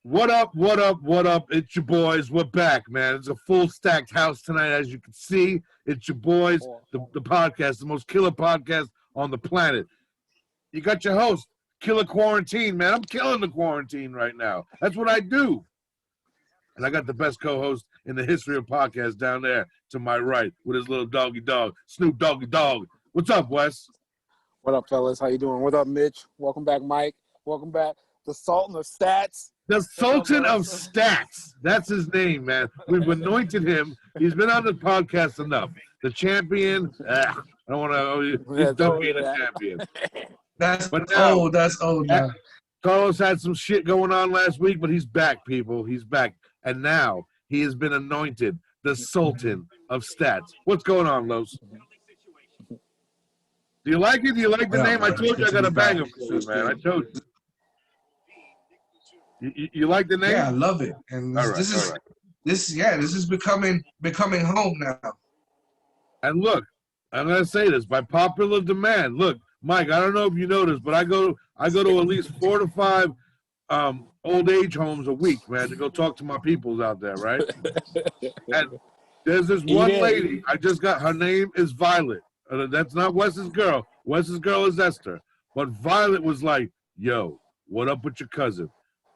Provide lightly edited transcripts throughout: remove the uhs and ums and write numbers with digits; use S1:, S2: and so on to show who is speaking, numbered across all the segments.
S1: What up, what up, what up? It's your boys. We're back, man. It's a full stacked house tonight, as you can see. It's your boys, the podcast, the most killer podcast on the planet. You got your host, Killer Quarantine, man. I'm killing the quarantine right now. That's what I do. And I got the best co-host in the history of podcasts down there to my right with his little doggy dog, Snoop Doggy Dog. What's up, Wes?
S2: What up, fellas? How you doing? What up, Mitch? Welcome back, Mike. Welcome back. The Sultan of Stats.
S1: The Sultan of Stats. That's his name, man. We've anointed him. He's been on the podcast enough. The champion. I don't want to. He's done being a champion.
S3: That's old. That's old now.
S1: Carlos had some shit going on last week, but he's back, people. He's back. And now he has been anointed the Sultan of Stats. What's going on, Los? Do you like it? Do you like the name? I told you I got a bag of food, man. I told you. You like the name?
S3: Yeah, I love it. And this is becoming home now.
S1: And look, I'm gonna say this by popular demand. Look, Mike, I don't know if you noticed, but I go to at least 4 to 5 old age homes a week, man, to go talk to my peoples out there, right? And there's this one lady. I just got her name is Violet. That's not Wes's girl. Wes's girl is Esther. But Violet was like, "Yo, what up with your cousin?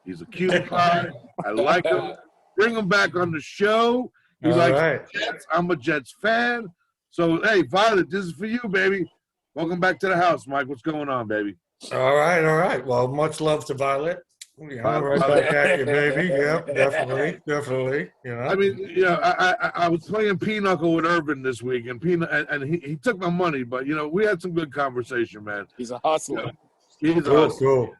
S1: He's a cute guy. I like him. Bring him back on the show. He likes Jets. I'm a Jets fan. So, hey, Violet, this is for you, baby. Welcome back to the house, Mike. What's going on, baby?
S4: All right. Well, much love to Violet. Yeah, right back at you, baby. Yeah, definitely. You know.
S1: I mean, I was playing Pinochle with Urban this week, and he took my money, but we had some good conversation, man.
S2: He's a hustler.
S1: He's a hustler. Cool.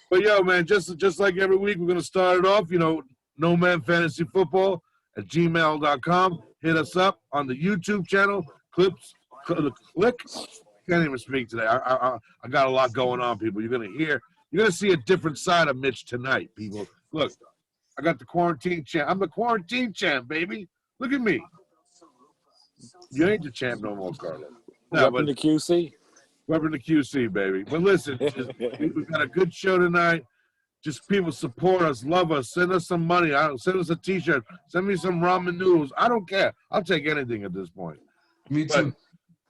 S1: But man, just like every week, we're gonna start it off. No Man Fantasy Football at gmail.com. Hit us up on the YouTube channel. Click. Can't even speak today. I got a lot going on, people. You're gonna see a different side of Mitch tonight, people. Look, I got the quarantine champ. I'm the quarantine champ, baby. Look at me. You ain't the champ no more, Carlos.
S2: No, but the QC.
S1: Weapon the QC, baby. But listen, we've got a good show tonight. Just people support us, love us, send us some money. Send us a T-shirt. Send me some ramen noodles. I don't care. I'll take anything at this point.
S3: Me too.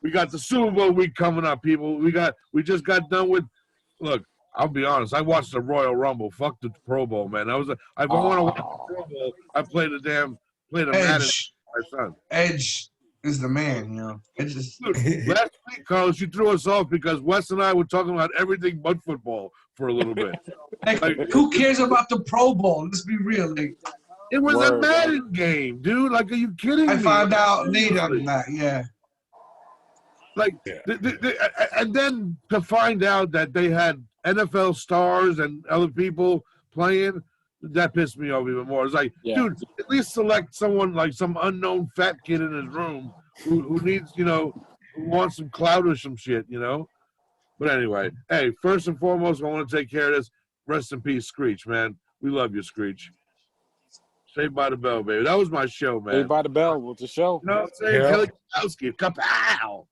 S1: We got the Super Bowl week coming up, people. We just got done with. Look, I'll be honest. I watched the Royal Rumble. Fuck the Pro Bowl, man. I want to watch the Pro Bowl. I played the Madden with my son.
S3: Edge is the man,
S1: Dude, last week, Carlos, you threw us off because Wes and I were talking about everything but football for a little bit.
S3: Who cares about the Pro Bowl? Let's be real.
S1: It was a Madden game, dude. Are you kidding me?
S3: I found out later on that, yeah.
S1: And then to find out that they had NFL stars and other people playing, that pissed me off even more. It's like, dude, at least select someone like some unknown fat kid in his room who needs, who wants some clout or some shit, But anyway, hey, first and foremost, I want to take care of this. Rest in peace, Screech, man. We love you, Screech. Saved by the Bell, baby. That was my show, man.
S2: Saved by the Bell was the show.
S1: You know what I'm saying? Kelly Kapowski, kapow!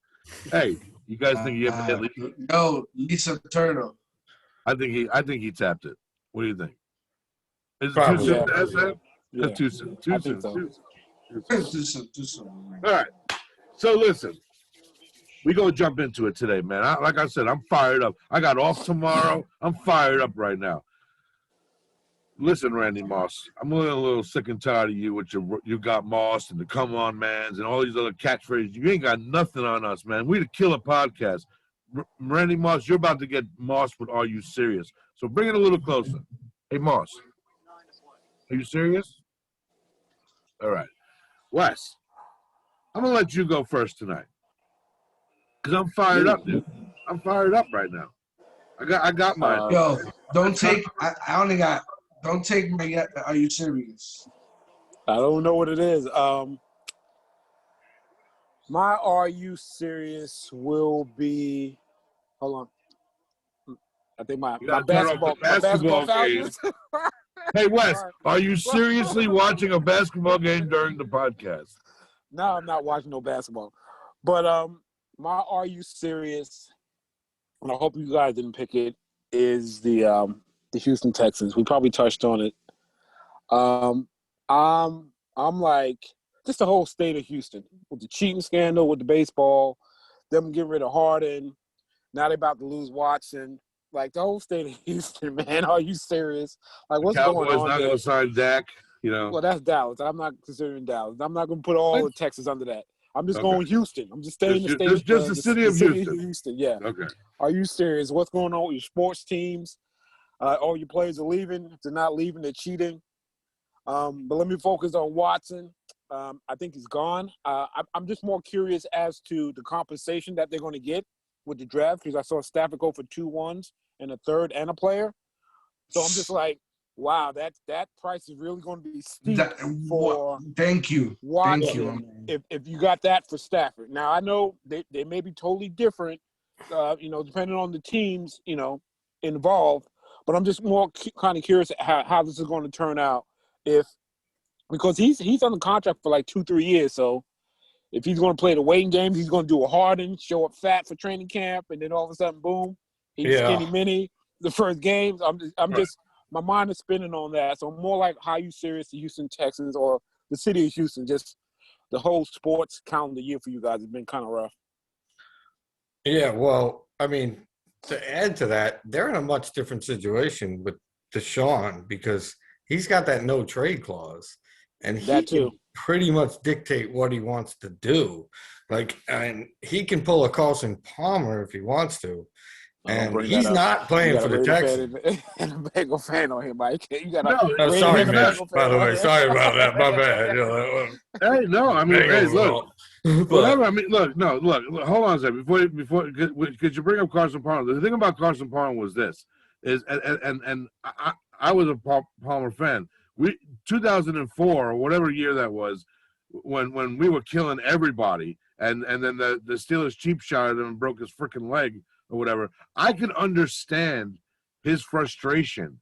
S1: Hey, you guys think he ever hit Lisa?
S3: No, Lisa Turtle.
S1: I think he tapped it. What do you think? Is it
S3: Probably.
S1: too soon to ask that?
S2: Yeah.
S1: Too soon. Too soon.
S3: Too soon.
S1: All right. So listen, we gonna jump into it today, man. Like I said, I'm fired up. I got off tomorrow. I'm fired up right now. Listen, Randy Moss, I'm a little sick and tired of you with you got Moss and the come on mans and all these other catchphrases. You ain't got nothing on us, man. We the killer podcast. Randy Moss, you're about to get Moss with Are You Serious? So bring it a little closer. Hey, Moss, are you serious? All right. Wes, I'm going to let you go first tonight because I'm fired up, dude. I'm fired up right now. I got mine.
S3: Yo, don't take – I only got – don't take my – Are you serious?
S2: I don't know what it is. My Are You Serious will be – hold on. I think my basketball Falcons.
S1: Hey, Wes, are you seriously watching a basketball game during the podcast?
S2: No, I'm not watching no basketball. But my Are You Serious, and I hope you guys didn't pick it, is the Houston Texans. We probably touched on it I'm like just the whole state of Houston with the cheating scandal with the baseball, them getting rid of Harden. Now they're about to lose Watson. Like the whole state of Houston, man. Are you serious? Like what's going
S1: Cowboys
S2: on
S1: not
S2: there?
S1: going to sign Dak.
S2: Well, that's Dallas. I'm not considering Dallas. I'm not going to put all of Texas under that. I'm just going Houston. I'm just staying in the state.
S1: Just the city of Houston.
S2: Houston. Yeah.
S1: Okay.
S2: Are you serious? What's going on with your sports teams? All your players are leaving. If they're not leaving, they're cheating. But let me focus on Watson. I think he's gone. I'm just more curious as to the compensation that they're going to get with the draft because I saw Stafford go for 2 1s and a third and a player. So I'm just like, wow, that price is really going to be steep for.
S3: Thank you.
S2: Watson.
S3: Thank you.
S2: If you got that for Stafford. Now I know they may be totally different, depending on the teams, involved. But I'm just more kind of curious how this is going to turn out because he's under contract for like 2-3 years. So if he's going to play the waiting games, he's going to do a Harden, show up fat for training camp, and then all of a sudden, boom, he's skinny mini the first games. I'm just my mind is spinning on that. So more like how you serious the Houston Texans or the city of Houston, just the whole sports calendar year for you guys has been kind of rough.
S4: Yeah, well, I mean, to add to that, they're in a much different situation with Deshaun because he's got that no trade clause, and he can pretty much dictate what he wants to do. And he can pull a Carson Palmer if he wants to. And he's not playing for the Texans.
S2: And a Bengal fan on him, Mike. You got
S4: sorry, man. By the way, sorry about that. My bad.
S1: Hey, no, I mean, look. Whatever. I mean, look. Hold on a second. Before, could you bring up Carson Palmer? The thing about Carson Palmer was this: I was a Palmer fan. 2004 or whatever year that was, when we were killing everybody, and then the Steelers cheap shot at him and broke his freaking leg. Or whatever, I can understand his frustration.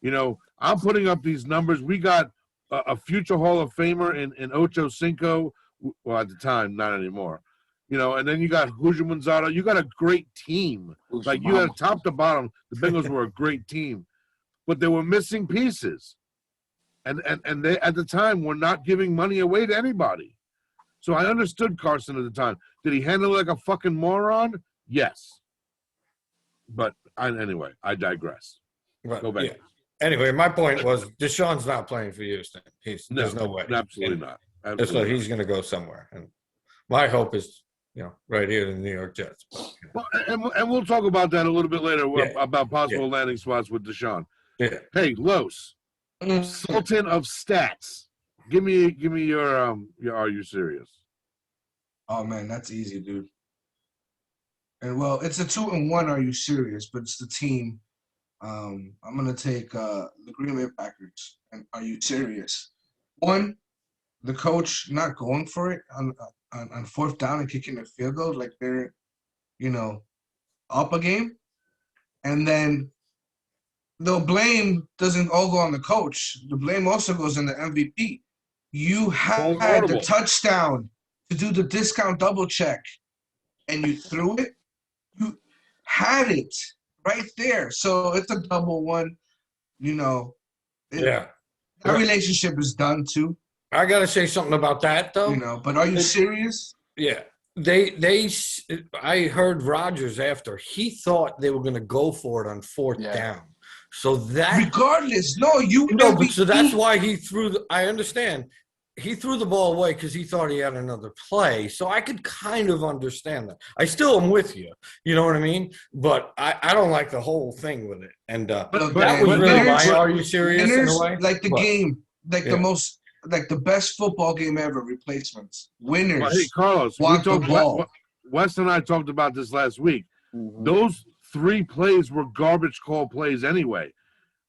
S1: I'm putting up these numbers. We got a future Hall of Famer in Ocho Cinco. Well, at the time, not anymore. And then you got Julio Manzano. You got a great team. Like you had top to bottom. The Bengals were a great team, but they were missing pieces, and they at the time were not giving money away to anybody. So I understood Carson at the time. Did he handle it like a fucking moron? Yes. But anyway, I digress.
S4: Right,
S1: go back.
S4: Yeah. Anyway, my point was Deshaun's not playing for Houston. There's no way.
S1: Absolutely not.
S4: So he's going to go somewhere. And my hope is, right here in the New York Jets.
S1: Well, and we'll talk about that a little bit later about possible landing spots with Deshaun.
S4: Yeah.
S1: Hey, Los, Sultan of Stats. Give me your Are You Serious?
S3: Oh man, that's easy, dude. And well, it's a 2-1. Are you serious? But it's the team. I'm gonna take the Green Bay Packers. And are you serious? One, the coach not going for it on fourth down and kicking the field goal like they're, up a game, and then the blame doesn't all go on the coach. The blame also goes on the MVP. You had the touchdown to do the discount double check, and you threw it. You had it right there. So it's a double one, That relationship is done too.
S4: I got to say something about that though.
S3: But are you serious?
S4: Yeah. I heard Rodgers after he thought they were going to go for it on fourth down. So that
S3: regardless,
S4: so that's why he threw I understand. He threw the ball away because he thought he had another play. So I could kind of understand that. I still am with you. You know what I mean? But I don't like the whole thing with it. And that was really my Are You Serious in a way?
S3: Like the game, the best football game ever, replacements. Winners.
S1: Well, hey, Carlos, Wes and I talked about this last week. Mm-hmm. Those 3 plays were garbage call plays anyway.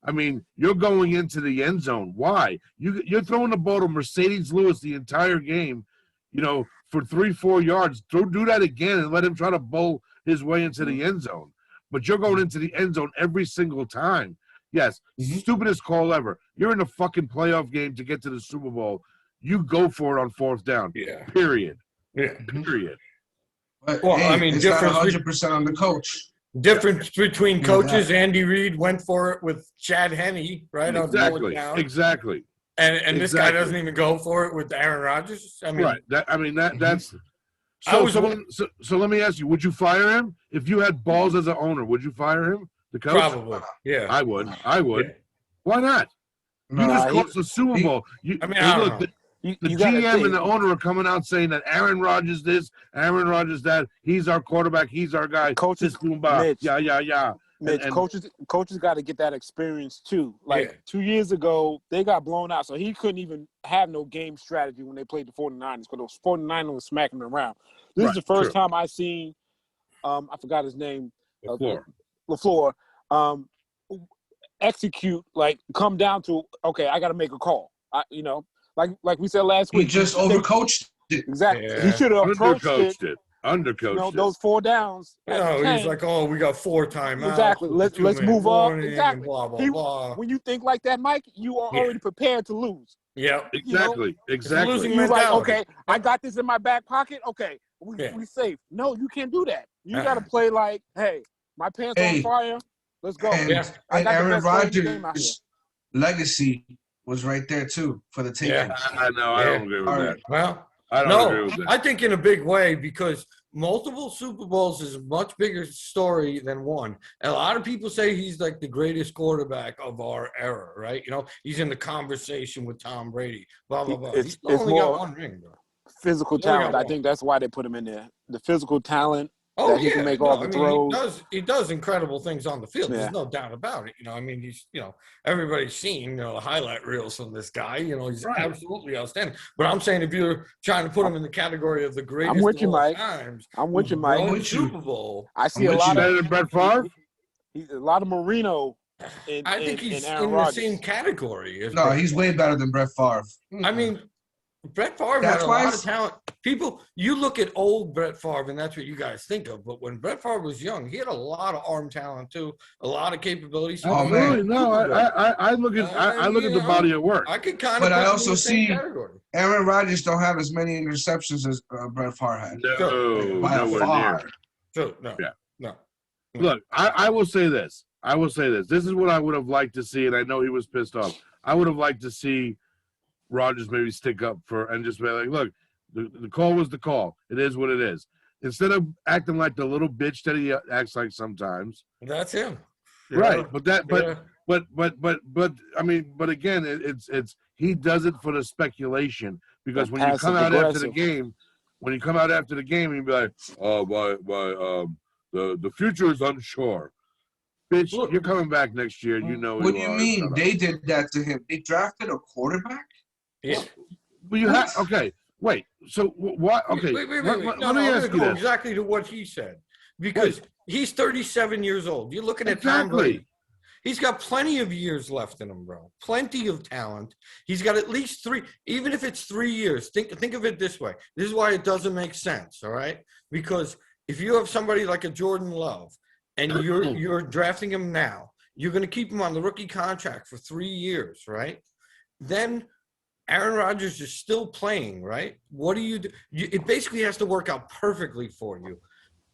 S1: I mean, you're going into the end zone. Why? You're throwing the ball to Mercedes Lewis the entire game, for 3-4 yards. Don't do that again and let him try to bowl his way into the end zone. But you're going into the end zone every single time. Yes, stupidest call ever. You're in a fucking playoff game to get to the Super Bowl. You go for it on fourth down.
S4: Yeah.
S1: Period.
S4: Yeah.
S1: Period.
S3: But, it's not 100% on the coach.
S4: Difference between coaches. Andy Reid went for it with Chad Henne, right?
S1: Exactly.
S4: And this guy
S1: Exactly.
S4: doesn't even go for it with Aaron Rodgers. I mean,
S1: right. That's.
S4: I was-
S1: So let me ask you: would you fire him if you had balls as an owner? Would you fire him, the coach?
S4: probably, yeah.
S1: I would. I would.
S4: Yeah.
S1: Why not? You
S3: No,
S1: just
S2: he-
S1: cost the Super Bowl.
S4: I mean, I don't know.
S1: The
S2: You gotta
S1: GM
S2: think.
S1: and the owner are coming out saying that Aaron Rodgers this, Aaron Rodgers that. He's our quarterback. He's our guy.
S2: Coaches,
S1: This Goomba.
S2: Mitch.
S1: Yeah.
S2: Mitch,
S1: and-
S2: coaches got to get that experience too. Like
S4: Yeah.
S2: 2 years ago, they got blown out, so he couldn't even have no game strategy when they played the 49ers because those 49ers was smacking them around. This is the first time I seen, I forgot his name, LaFleur, execute, like come down to, okay, I got to make a call. Like we said last
S3: he
S2: week.
S3: just overcoached it.
S2: Exactly.
S4: Yeah.
S2: He should have approached it.
S1: Undercoached it.
S2: Those 4 downs.
S4: You
S2: at
S4: know,
S2: the
S4: he's
S2: 10.
S4: like, oh, we got 4 timeouts.
S2: Exactly.
S4: with the
S2: Let's
S4: 2-minute
S2: move up.
S4: warning and
S2: Exactly.
S4: Blah, blah, blah.
S2: When you think like that, Mike, you are already prepared to lose.
S4: Yeah.
S1: Exactly. Exactly.
S4: losing
S2: You're like,
S4: mentality.
S2: okay, I got this in my back pocket. Okay, we safe. No, you can't do that. You got to play like, hey, my pants on fire. Let's go.
S3: And,
S4: Yeah.
S2: I
S3: and
S2: got the
S3: Aaron
S2: best player in the game out here.
S3: Rodgers' legacy was right there too for the taking.
S4: Yeah.
S1: I know. I don't agree with
S3: All
S1: that.
S3: right.
S4: Well,
S1: I don't agree with that.
S4: I think in a big way because multiple Super Bowls is a much bigger story than one. And a lot of people say he's like the greatest quarterback of our era, right? You know, he's in the conversation with Tom Brady, blah, blah, blah.
S2: It's
S4: He's only
S2: more
S4: got 1 ring, bro.
S2: Physical
S4: Yeah,
S2: talent.
S4: yeah.
S2: I think that's why they put him in there. The physical talent.
S4: Oh,
S2: That he can make all the throws.
S4: He does incredible things on the field.
S2: Yeah.
S4: There's no doubt about it. You know, I mean, he's, everybody's seen, the highlight reels from this guy. You know, he's absolutely outstanding. But I'm saying if you're trying to put him in the category of the greatest
S2: with you,
S4: of all
S2: Mike.
S4: times,
S2: I'm with you,
S4: who's
S2: Mike.
S4: won
S3: I'm
S4: a
S3: with you.
S4: Super Bowl.
S2: I see a
S3: with
S2: lot
S3: you.
S1: Better
S2: of
S1: than Brett Favre?
S2: a lot of Marino in
S4: I think he's
S2: Aaron
S4: in the
S2: Rodgers.
S4: same category. As
S3: No,
S4: Brett
S3: he's
S4: Favre.
S3: way better than Brett Favre.
S4: I mean, Brett Favre
S3: That's
S4: had a
S3: why
S4: lot of talent. People, you look at old Brett Favre, and that's what you guys think of. But when Brett Favre was young, he had a lot of arm talent too, a lot of capabilities. He
S3: Oh,
S4: was
S3: man.
S1: Really? No, I look at I look at the body of work.
S4: I could kind of.
S3: But I
S4: put him
S3: also
S4: in the same
S3: see-
S4: category.
S3: Aaron Rodgers don't have as many interceptions as Brett Favre had.
S1: No,
S3: By
S1: nowhere
S3: far.
S1: near.
S4: So no,
S1: Yeah.
S4: no.
S1: Look, I will say this. This is what I would have liked to see, and I know he was pissed off. I would have liked to see Rodgers maybe stick up for and just be like, look, the call was the call. It is what it is. Instead of acting like the little bitch that he acts like sometimes.
S4: That's him.
S1: Right.
S4: Yeah.
S1: But I mean, but again, it's he does it for the speculation because
S2: The
S1: when you come out after the
S2: passive-aggressive.
S1: game, you be like, oh, the future is unsure. Bitch,
S4: Look.
S1: you're coming back next year. You know
S3: What do you
S1: are.
S3: mean?
S1: Shut up.
S3: They did that to him. They drafted a quarterback?
S4: Yeah.
S1: But you have okay. Wait. So what? Okay.
S4: Wait.
S1: Let
S4: No,
S1: me
S4: I'm gonna
S1: ask you
S4: go
S1: this.
S4: exactly to what he said because he's 37 years old. You're looking at Tom
S1: Exactly.
S4: Brady. He's got plenty of years left in him, bro. Plenty of talent. He's got at least 3, even if it's 3 years. Think of it this way. This is why it doesn't make sense, all right? Because if you have somebody like a Jordan Love and you're drafting him now, you're going to keep him on the rookie contract for 3 years, right? Then Aaron Rodgers is still playing, right? What do you do? It basically has to work out perfectly for you.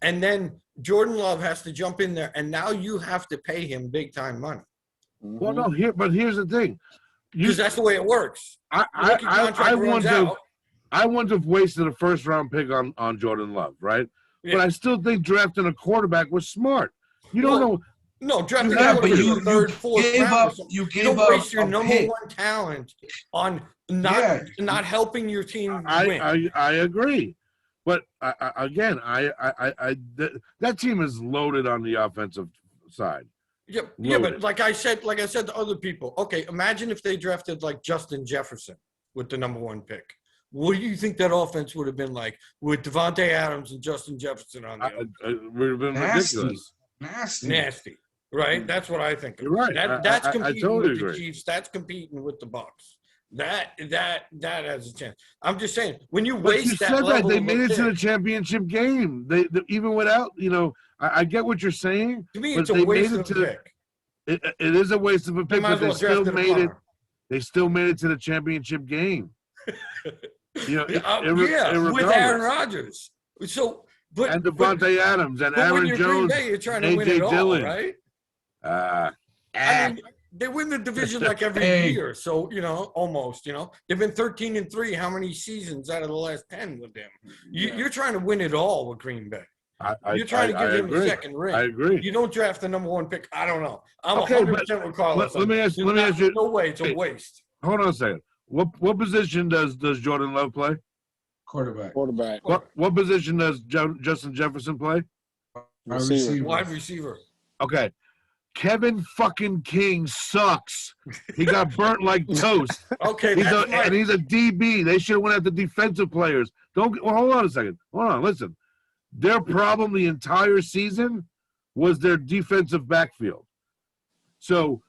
S4: And then Jordan Love has to jump in there, and now you have to pay him big time money
S1: Well, no. Here's the thing.
S4: because that's the way it works. Rookie contract runs out.
S1: I wouldn't have wasted a first round pick on Jordan Love, right?
S4: Yeah.
S1: But I still think drafting a quarterback was smart. You don't know.
S4: No, drafting
S3: Yeah,
S4: a
S3: but
S4: quarterback
S3: you
S4: in the third, fourth
S3: gave
S4: round.
S3: up.
S4: or something.
S3: You
S4: You
S3: gave
S4: don't
S3: up
S4: waste your
S3: a
S4: number
S3: pick.
S4: one talent on not helping your team win.
S1: I agree, but again, that team is loaded on the offensive side.
S4: Yeah,
S1: loaded.
S4: but like I said to other people, okay, imagine if they drafted like Justin Jefferson with the number one pick. What do you think that offense would have been like with Devontae Adams and Justin Jefferson on the other?
S1: It would have been
S3: Nasty.
S1: ridiculous.
S3: Nasty.
S4: Right? That's what I think.
S1: You're right.
S4: That's
S1: I
S4: competing
S1: totally
S4: with the
S1: agree.
S4: Chiefs. That's competing with the Bucks. That has a chance. I'm just saying, when you
S1: But you
S4: waste that
S1: said that
S4: level
S1: they
S4: of
S1: made
S4: a
S1: it to the
S4: pick,
S1: championship game. They even without, I get what you're saying.
S4: to me,
S1: but
S4: it's a
S1: they
S4: waste
S1: made it
S4: of
S1: to
S4: a
S1: the-
S4: pick.
S1: It is a waste of a
S4: They
S1: pick,
S4: might
S1: but
S4: as
S1: they
S4: well
S1: still
S4: draft
S1: made it.
S4: Connor.
S1: They still made it to the championship game.
S4: With
S1: irregardless.
S4: Aaron Rodgers. So,
S1: And Devontae Adams and
S4: but when
S1: Aaron
S4: you're Green
S1: Jones.
S4: Bay, you're trying to
S1: A.J.
S4: win it all,
S1: Dillon.
S4: right?
S1: Uh,
S4: I mean, they win the division like every year. So, almost, they've been 13-3. How many seasons out of the last 10 with them? You're trying to win it all with Green Bay. You're trying to give him a second ring.
S1: I agree.
S4: You don't draft the number 1 pick. I don't know. I'm
S1: Okay,
S4: 100% with Carlos.
S1: Let me ask you.
S4: No way. It's a waste.
S1: Hold on a second. What position does Jordan Love play?
S3: Quarterback.
S1: What position does Justin Jefferson play?
S4: Wide receiver.
S1: Okay. Kevin fucking King sucks. He got burnt like toast.
S4: Okay,
S1: and he's a DB. They should have went after defensive players. Hold on a second. Hold on. Listen. Their problem the entire season was their defensive backfield. So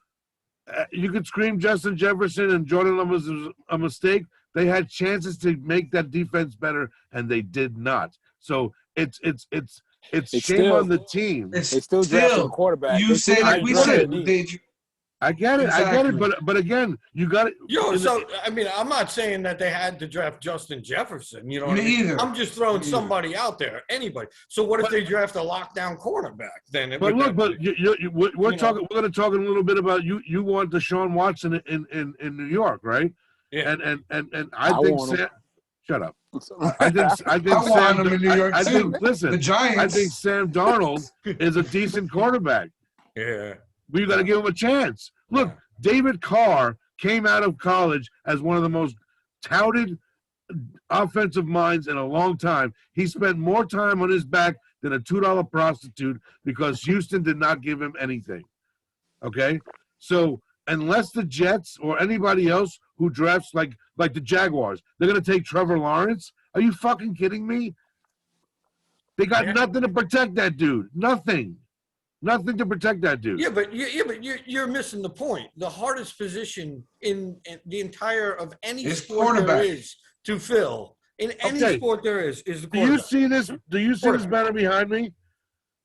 S1: you could scream Justin Jefferson and Jordan Love was a mistake. They had chances to make that defense better, and they did not. So it's shame on the team.
S2: They still drafted a quarterback.
S3: You say like we said.
S1: I get it.
S3: Exactly.
S1: I get it. But again, you got it.
S4: I'm not saying that they had to draft Justin Jefferson. You know what I
S3: mean?
S4: Either. I'm just throwing somebody out there, anybody. So what if they draft a lockdown cornerback? Then
S1: we're going to talk a little bit about you. You want Deshaun Watson in New York, right?
S4: Yeah.
S1: And I think shut up. I think
S3: want him in New York too.
S1: Listen,
S3: the Giants.
S1: I think Sam Darnold is a decent quarterback.
S4: Yeah.
S1: We got to give him a chance. Look, David Carr came out of college as one of the most touted offensive minds in a long time. He spent more time on his back than a $2 prostitute because Houston did not give him anything. Okay? So unless the Jets or anybody else who drafts like the Jaguars, they're going to take Trevor Lawrence? Are you fucking kidding me? They got nothing to protect that dude. Nothing to protect that dude.
S4: Yeah, but you're missing the point. The hardest position in the entire of any sport there is to fill. In any sport there is the quarterback.
S1: Do you see this? Do you see this banner behind me?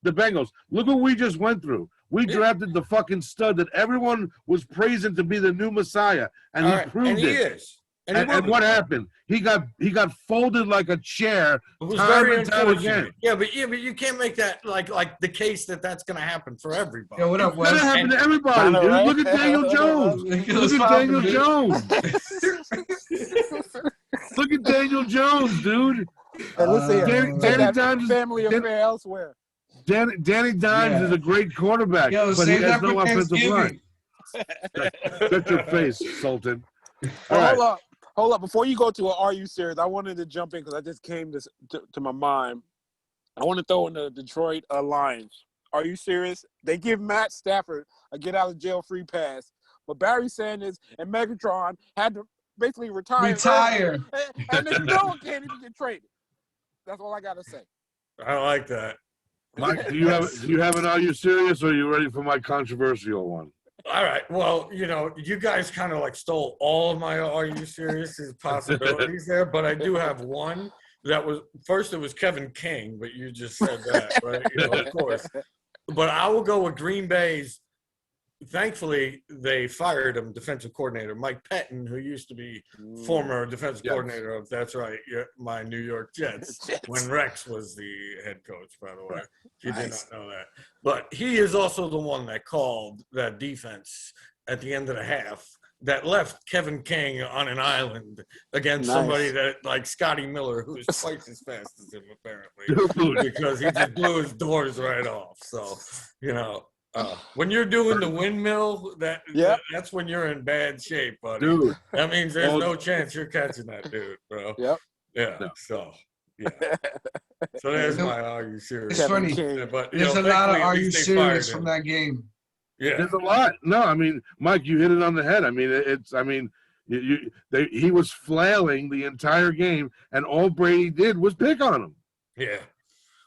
S1: The Bengals. Look what we just went through. We drafted the fucking stud that everyone was praising to be the new Messiah, and he proved it.
S4: He is.
S1: And what happened? He got folded like a chair.
S4: It was very unfortunate. Yeah, but you can't make that like the case that's going to happen for everybody.
S3: Yeah, what up, Wes?
S1: It's going to happen to everybody, dude. Right? Look at Daniel Jones. Look at Daniel Jones. Look at Daniel Jones, dude.
S2: Danny Dimes family affair elsewhere.
S1: Danny Dimes is a great quarterback, but he has no offensive line. Shut your face, Sultan.
S2: Hold up. Before you go to Are You Serious, I wanted to jump in because I just came to my mind. I want to throw in the Detroit Lions. Are you serious? They give Matt Stafford a get-out-of-jail-free pass, but Barry Sanders and Megatron had to basically retire. And they still can't even get traded. That's all I got to say.
S4: I like that.
S1: Mike, do you have an Are You Serious, or are you ready for my controversial one?
S4: All right. Well, you guys kind of stole all of my Are You Serious possibilities there, but I do have one that was first. It was Kevin King, but you just said that, right? Of course. But I will go with Green Bay's. Thankfully, they fired him, defensive coordinator Mike Pettin, who used to be former defensive coordinator of my New York Jets when Rex was the head coach. By the way, you did not know that, but he is also the one that called that defense at the end of the half that left Kevin King on an island against somebody that like Scotty Miller, who is twice as fast as him apparently, because he just blew his doors right off. So when you're doing the windmill, that's when you're in bad shape, buddy.
S1: Dude.
S4: That means there's no chance you're catching that dude, bro.
S2: Yep.
S4: Yeah. No. So there's my Are You Serious?
S3: It's funny.
S4: But,
S3: there's a lot of Are You Serious from that game.
S1: Yeah. There's a lot. No, I mean, Mike, you hit it on the head. I mean, he was flailing the entire game, and all Brady did was pick on him.
S4: Yeah.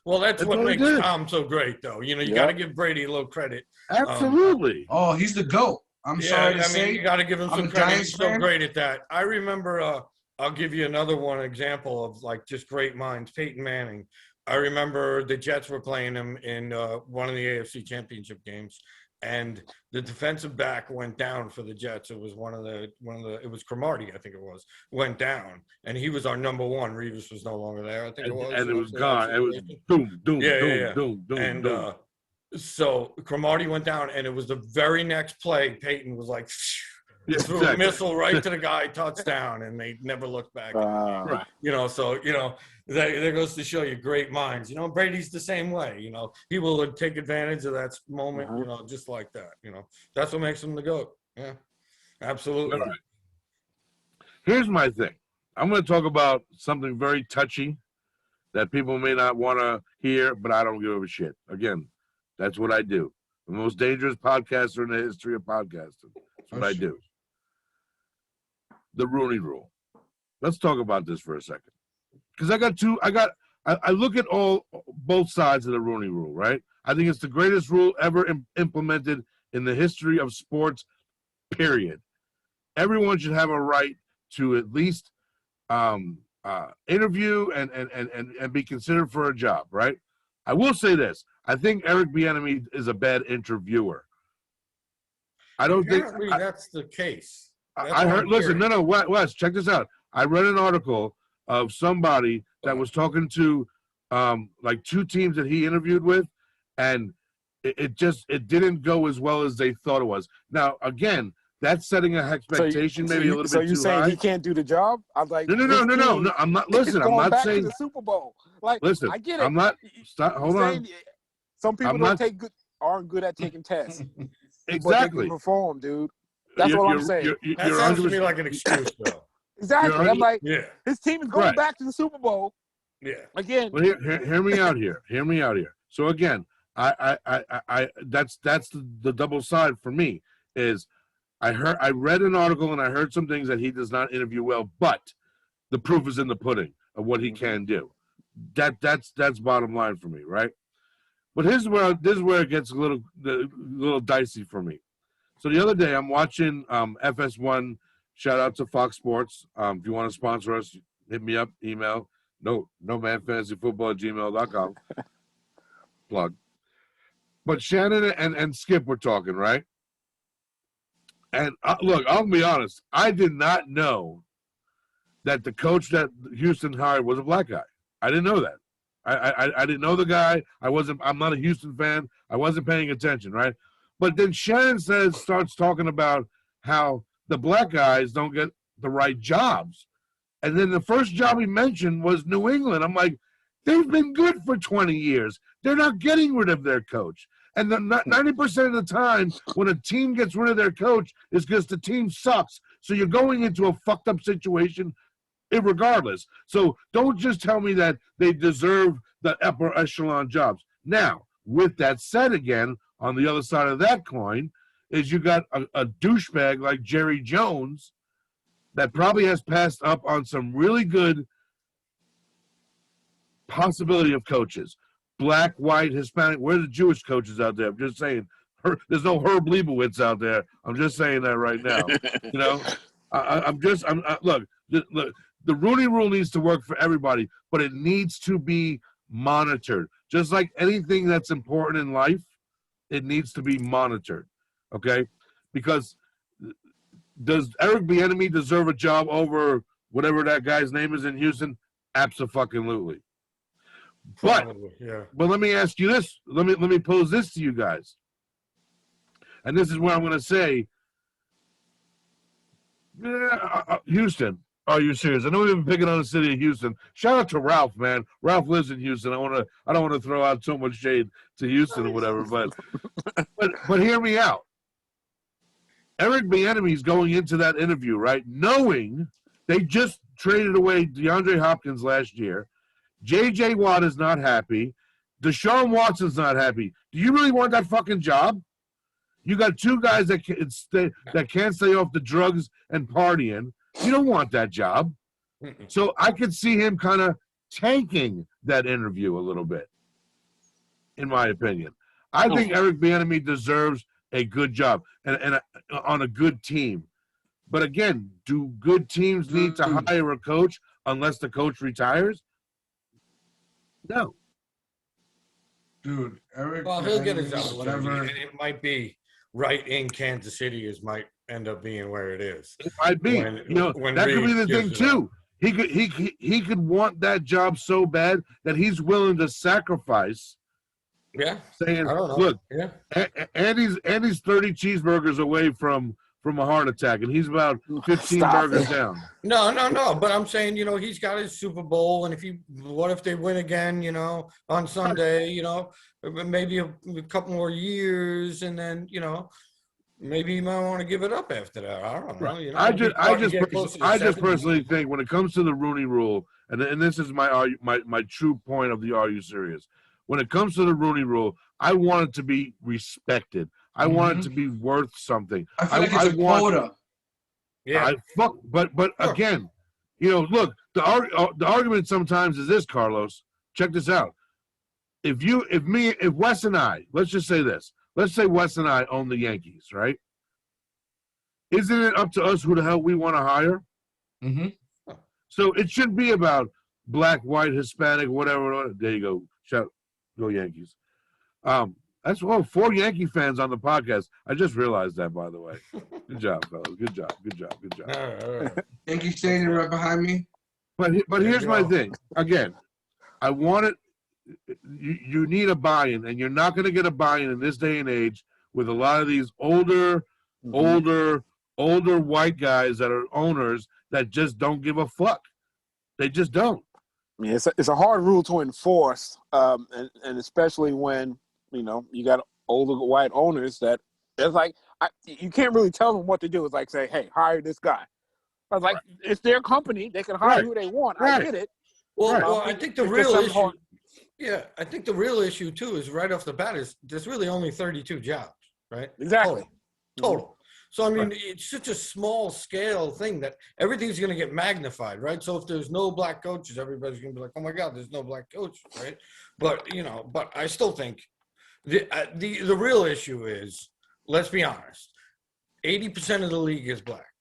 S4: Well, that's what makes Tom so great, though. You got to give Brady a little credit.
S1: Absolutely.
S3: He's the GOAT. I'm sorry to say.
S4: You got to give him some credit. He's so great at that. I remember, I'll give you another example of just great minds. Peyton Manning. I remember the Jets were playing him in one of the AFC Championship games, and the defensive back went down for the Jets. It was it was Cromartie, I think it was, went down, and he was our number one. Revis was no longer there, I think it was.
S1: And it was gone. It was boom.
S4: And So Cromartie went down, and it was the very next play. Peyton was like,
S1: Yeah,
S4: threw
S1: exactly.
S4: a missile right to the guy, touchdown, and they never looked back.
S1: Right.
S4: So there goes to show you great minds. Brady's the same way. People would take advantage of that moment. Just like that. That's what makes him the GOAT. Yeah, absolutely.
S1: All right. Here's my thing. I'm going to talk about something very touchy that people may not want to hear, but I don't give a shit. Again, that's what I do. The most dangerous podcaster in the history of podcasting. That's what I do. The Rooney Rule. Let's talk about this for a second. Because I look at both sides of the Rooney Rule, right? I think it's the greatest rule ever implemented in the history of sports, period. Everyone should have a right to at least interview and be considered for a job, right? I will say this. I think Eric Bieniemy is a bad interviewer. I don't
S4: Apparently
S1: think
S4: that's the case.
S1: I heard. Listen, no, Wes, check this out. I read an article of somebody that was talking to like two teams that he interviewed with, and it didn't go as well as they thought it was. Now, again, that's setting an expectation maybe a little bit too high. So
S2: you saying he can't do the job? I was like,
S1: no. I'm not. Listen, I'm not saying
S2: to the Super Bowl. Like,
S1: listen,
S2: I get it.
S1: I'm not. Stop. Hold on.
S2: Some people aren't good at taking tests.
S1: Exactly.
S2: But they can perform, dude. That's what I'm saying.
S4: That sounds to me like an excuse, though.
S2: Exactly. I'm like,
S4: yeah.
S2: His team is going back to the Super Bowl.
S4: Yeah.
S2: Again.
S1: Well, hear me out here. Hear me out here. So again, I that's the double side for me is I read an article and I heard some things that he does not interview well, but the proof is in the pudding of what he can do. That's bottom line for me, right? But this is where it gets a little dicey for me. So the other day I'm watching FS1. Shout out to Fox Sports. If you want to sponsor us, hit me up. Email nomanfantasyfootball@gmail.com. Plug. But Shannon and Skip were talking, right? And look, I'll be honest. I did not know that the coach that Houston hired was a black guy. I didn't know that. I didn't know the guy. I'm not a Houston fan. I wasn't paying attention, right? But then Shannon starts talking about how the black guys don't get the right jobs. And then the first job he mentioned was New England. I'm like, they've been good for 20 years. They're not getting rid of their coach. And 90% of the time when a team gets rid of their coach is because the team sucks. So you're going into a fucked up situation irregardless. So don't just tell me that they deserve the upper echelon jobs. Now, with that said again, on the other side of that coin is you got a douchebag like Jerry Jones that probably has passed up on some really good possibility of coaches. Black, white, Hispanic. Where are the Jewish coaches out there? I'm just saying. There's no Herb Lebowitz out there. I'm just saying that right now. Look, the Rooney Rule needs to work for everybody, but it needs to be monitored. Just like anything that's important in life, it needs to be monitored. Okay? Because does Eric Bieniemy deserve a job over whatever that guy's name is in Houston? Abso-fucking-lutely. But let me ask you this. Let me pose this to you guys. And this is where I'm going to say, Houston, are you serious? I know we've been picking on the city of Houston. Shout out to Ralph, man. Ralph lives in Houston. I don't want to throw out so much shade to Houston or whatever, but hear me out. Eric Bieniemy is going into that interview, right, knowing they just traded away DeAndre Hopkins last year. J.J. Watt is not happy. Deshaun Watson's not happy. Do you really want that fucking job? You got two guys that can't stay off the drugs and partying. You don't want that job. So I could see him kind of tanking that interview a little bit, in my opinion. I think Eric Bieniemy deserves a good job and on a good team. But again, do good teams need to hire a coach unless the coach retires? No.
S3: Dude, Eric.
S4: Well, he'll get his opportunity,
S3: whatever.
S4: and it might be right in Kansas City. It might end up being where it is.
S1: It might be. That could be the thing too. He could want that job so bad that he's willing to sacrifice
S4: Yeah.
S1: saying,
S4: I don't know.
S1: "Look,
S4: Yeah.
S1: Andy's 30 cheeseburgers away from a heart attack, and he's about 15
S2: Stop
S1: burgers
S2: it.
S1: down."
S4: No. But I'm saying, he's got his Super Bowl, and what if they win again, on Sunday, maybe a couple more years, and then, maybe you might want to give it up after that. I don't know.
S1: I
S4: he's starting to get close to the
S1: I just
S4: 70s.
S1: personally think when it comes to the Rooney Rule, and this is my true point of the Are You Serious? When it comes to the Rooney Rule, I want it to be respected. I want it to be worth something.
S3: I feel like it's a quota.
S4: Yeah.
S1: But
S4: Sure.
S1: again, look, the argument sometimes is this, Carlos. Check this out. If Wes and I, let's just say this. Let's say Wes and I own the Yankees, right? Isn't it up to us who the hell we want to hire?
S3: Mm-hmm.
S1: So it should be about black, white, Hispanic, whatever. There you go. Go Yankees. That's 4 Yankee fans on the podcast. I just realized that, by the way. Good job, fellas. Good job.
S4: All right.
S3: Yankee Stadium right behind me.
S1: But here's my thing. Again, I want it. You need a buy-in, and you're not going to get a buy-in in this day and age with a lot of these older white guys that are owners that just don't give a fuck. They just don't.
S2: I mean, it's a hard rule to enforce, and especially when you got older white owners that it's like you can't really tell them what to do. It's like say, hey, hire this guy. I was like, it's their company; they can hire who they want. I get it.
S4: Well, I think the real issue. Yeah, I think the real issue too is right off the bat is there's really only 32 jobs, right?
S2: Exactly.
S4: Total. So I mean, it's such a small scale thing that everything's going to get magnified, right? So if there's no black coaches, everybody's going to be like, "Oh my God, there's no black coach," right? But but I still think the real issue is, let's be honest, 80% of the league is black.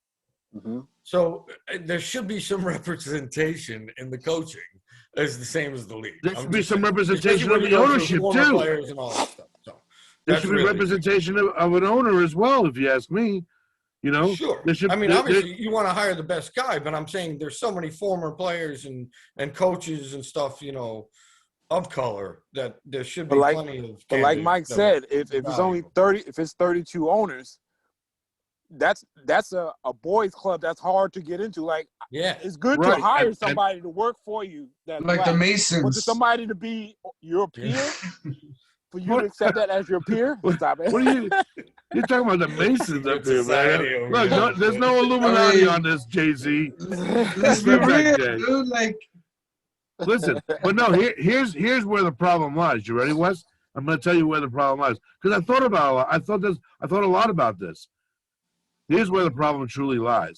S2: Mm-hmm.
S4: So there should be some representation in the coaching. It's the same as the league.
S1: There should be some representation of the ownership too.
S4: Players and all that stuff. So
S1: there should be representation of an owner as well, if you ask me.
S4: Sure. Obviously, you want to hire the best guy, but I'm saying there's so many former players and coaches and stuff, of color that there should be plenty of.
S2: But like Mike said, if it's only 30, if it's 32 owners, that's a boys club that's hard to get into. Like, it's good to hire somebody to work for you. That
S3: like the Masons.
S2: But to somebody to be your peer, for you to accept that as your peer, stop it.
S1: What are you're talking about the Masons up here, man? Look, there's no Illuminati on this, Jay-Z.
S3: Let's be real, dude. Like,
S1: listen, but no, here's where the problem lies. You ready, Wes? I'm going to tell you where the problem lies because I thought about a lot. I thought a lot about this. Here's where the problem truly lies.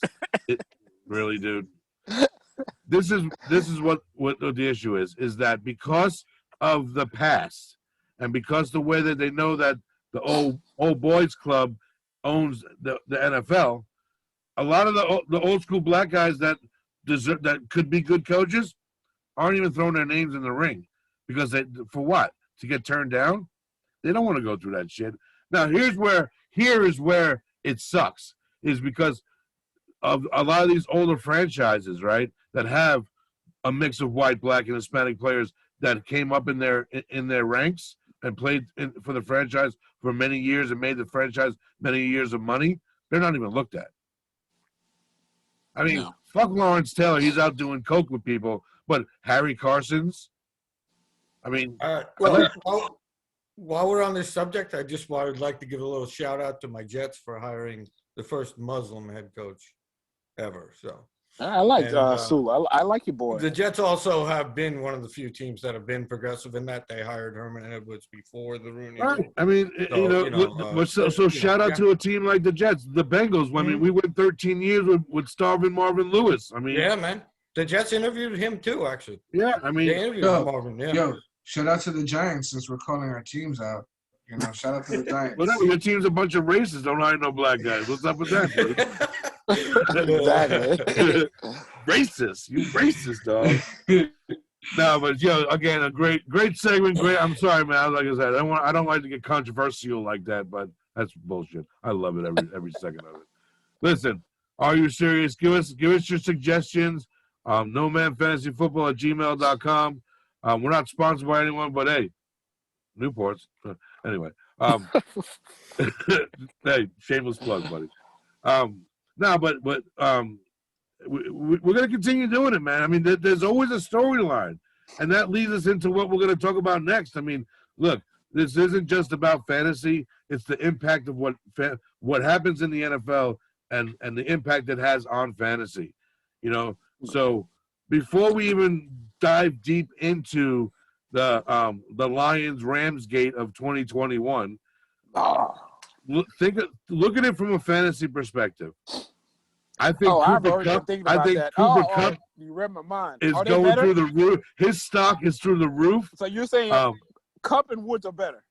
S1: Really, dude. This is what the issue is that because of the past and because the way that they know that the old boys club owns the NFL, a lot of the old school black guys that could be good coaches aren't even throwing their names in the ring because for what? To get turned down? They don't want to go through that shit. Now here is where it sucks. Is because of a lot of these older franchises, right, that have a mix of white, black, and Hispanic players that came up in their ranks and played for the franchise for many years and made the franchise many years of money. They're not even looked at. I mean, fuck Lawrence Taylor. He's out doing coke with people. But Harry Carson's, I mean.
S4: While we're on this subject, I would like to give a little shout out to my Jets for hiring the first Muslim head coach ever. So
S2: I like Sula. I like your boy.
S4: The Jets also have been one of the few teams that have been progressive in that they hired Herman Edwards before the Rooney.
S1: Right. I mean, so shout out to a team like the Jets, the Bengals. I mean, we went 13 years with starving Marvin Lewis. I mean,
S4: yeah, man. The Jets interviewed him too, actually.
S1: Yeah, I mean,
S4: they interviewed Marvin. Yeah.
S3: Yo, shout out to the Giants since we're calling our teams out. Shout out to the Giants.
S1: Whatever, your team's a bunch of racists. Don't hire no black guys. What's up with that?
S2: Exactly.
S1: Racist. You racist, dog. No, but again, a great segment. Great. I'm sorry, man. Like I said, I don't like to get controversial like that, but that's bullshit. I love it every second of it. Listen, are you serious? Give us your suggestions. NoManFantasyFootball@gmail.com. We're not sponsored by anyone, but hey, Newports. Anyway, hey, shameless plug, buddy. No, but we're going to continue doing it, man. I mean, there's always a storyline, and that leads us into what we're going to talk about next. I mean, look, this isn't just about fantasy; it's the impact of what happens in the NFL and the impact it has on fantasy. You know, so before we even dive deep into the Lions Rams gate of 2021, look at it from a fantasy perspective. I think Cooper Kupp.
S2: You read my mind.
S1: Is going through the roof. His stock is through the roof.
S2: So you're saying Kupp and Woods are better?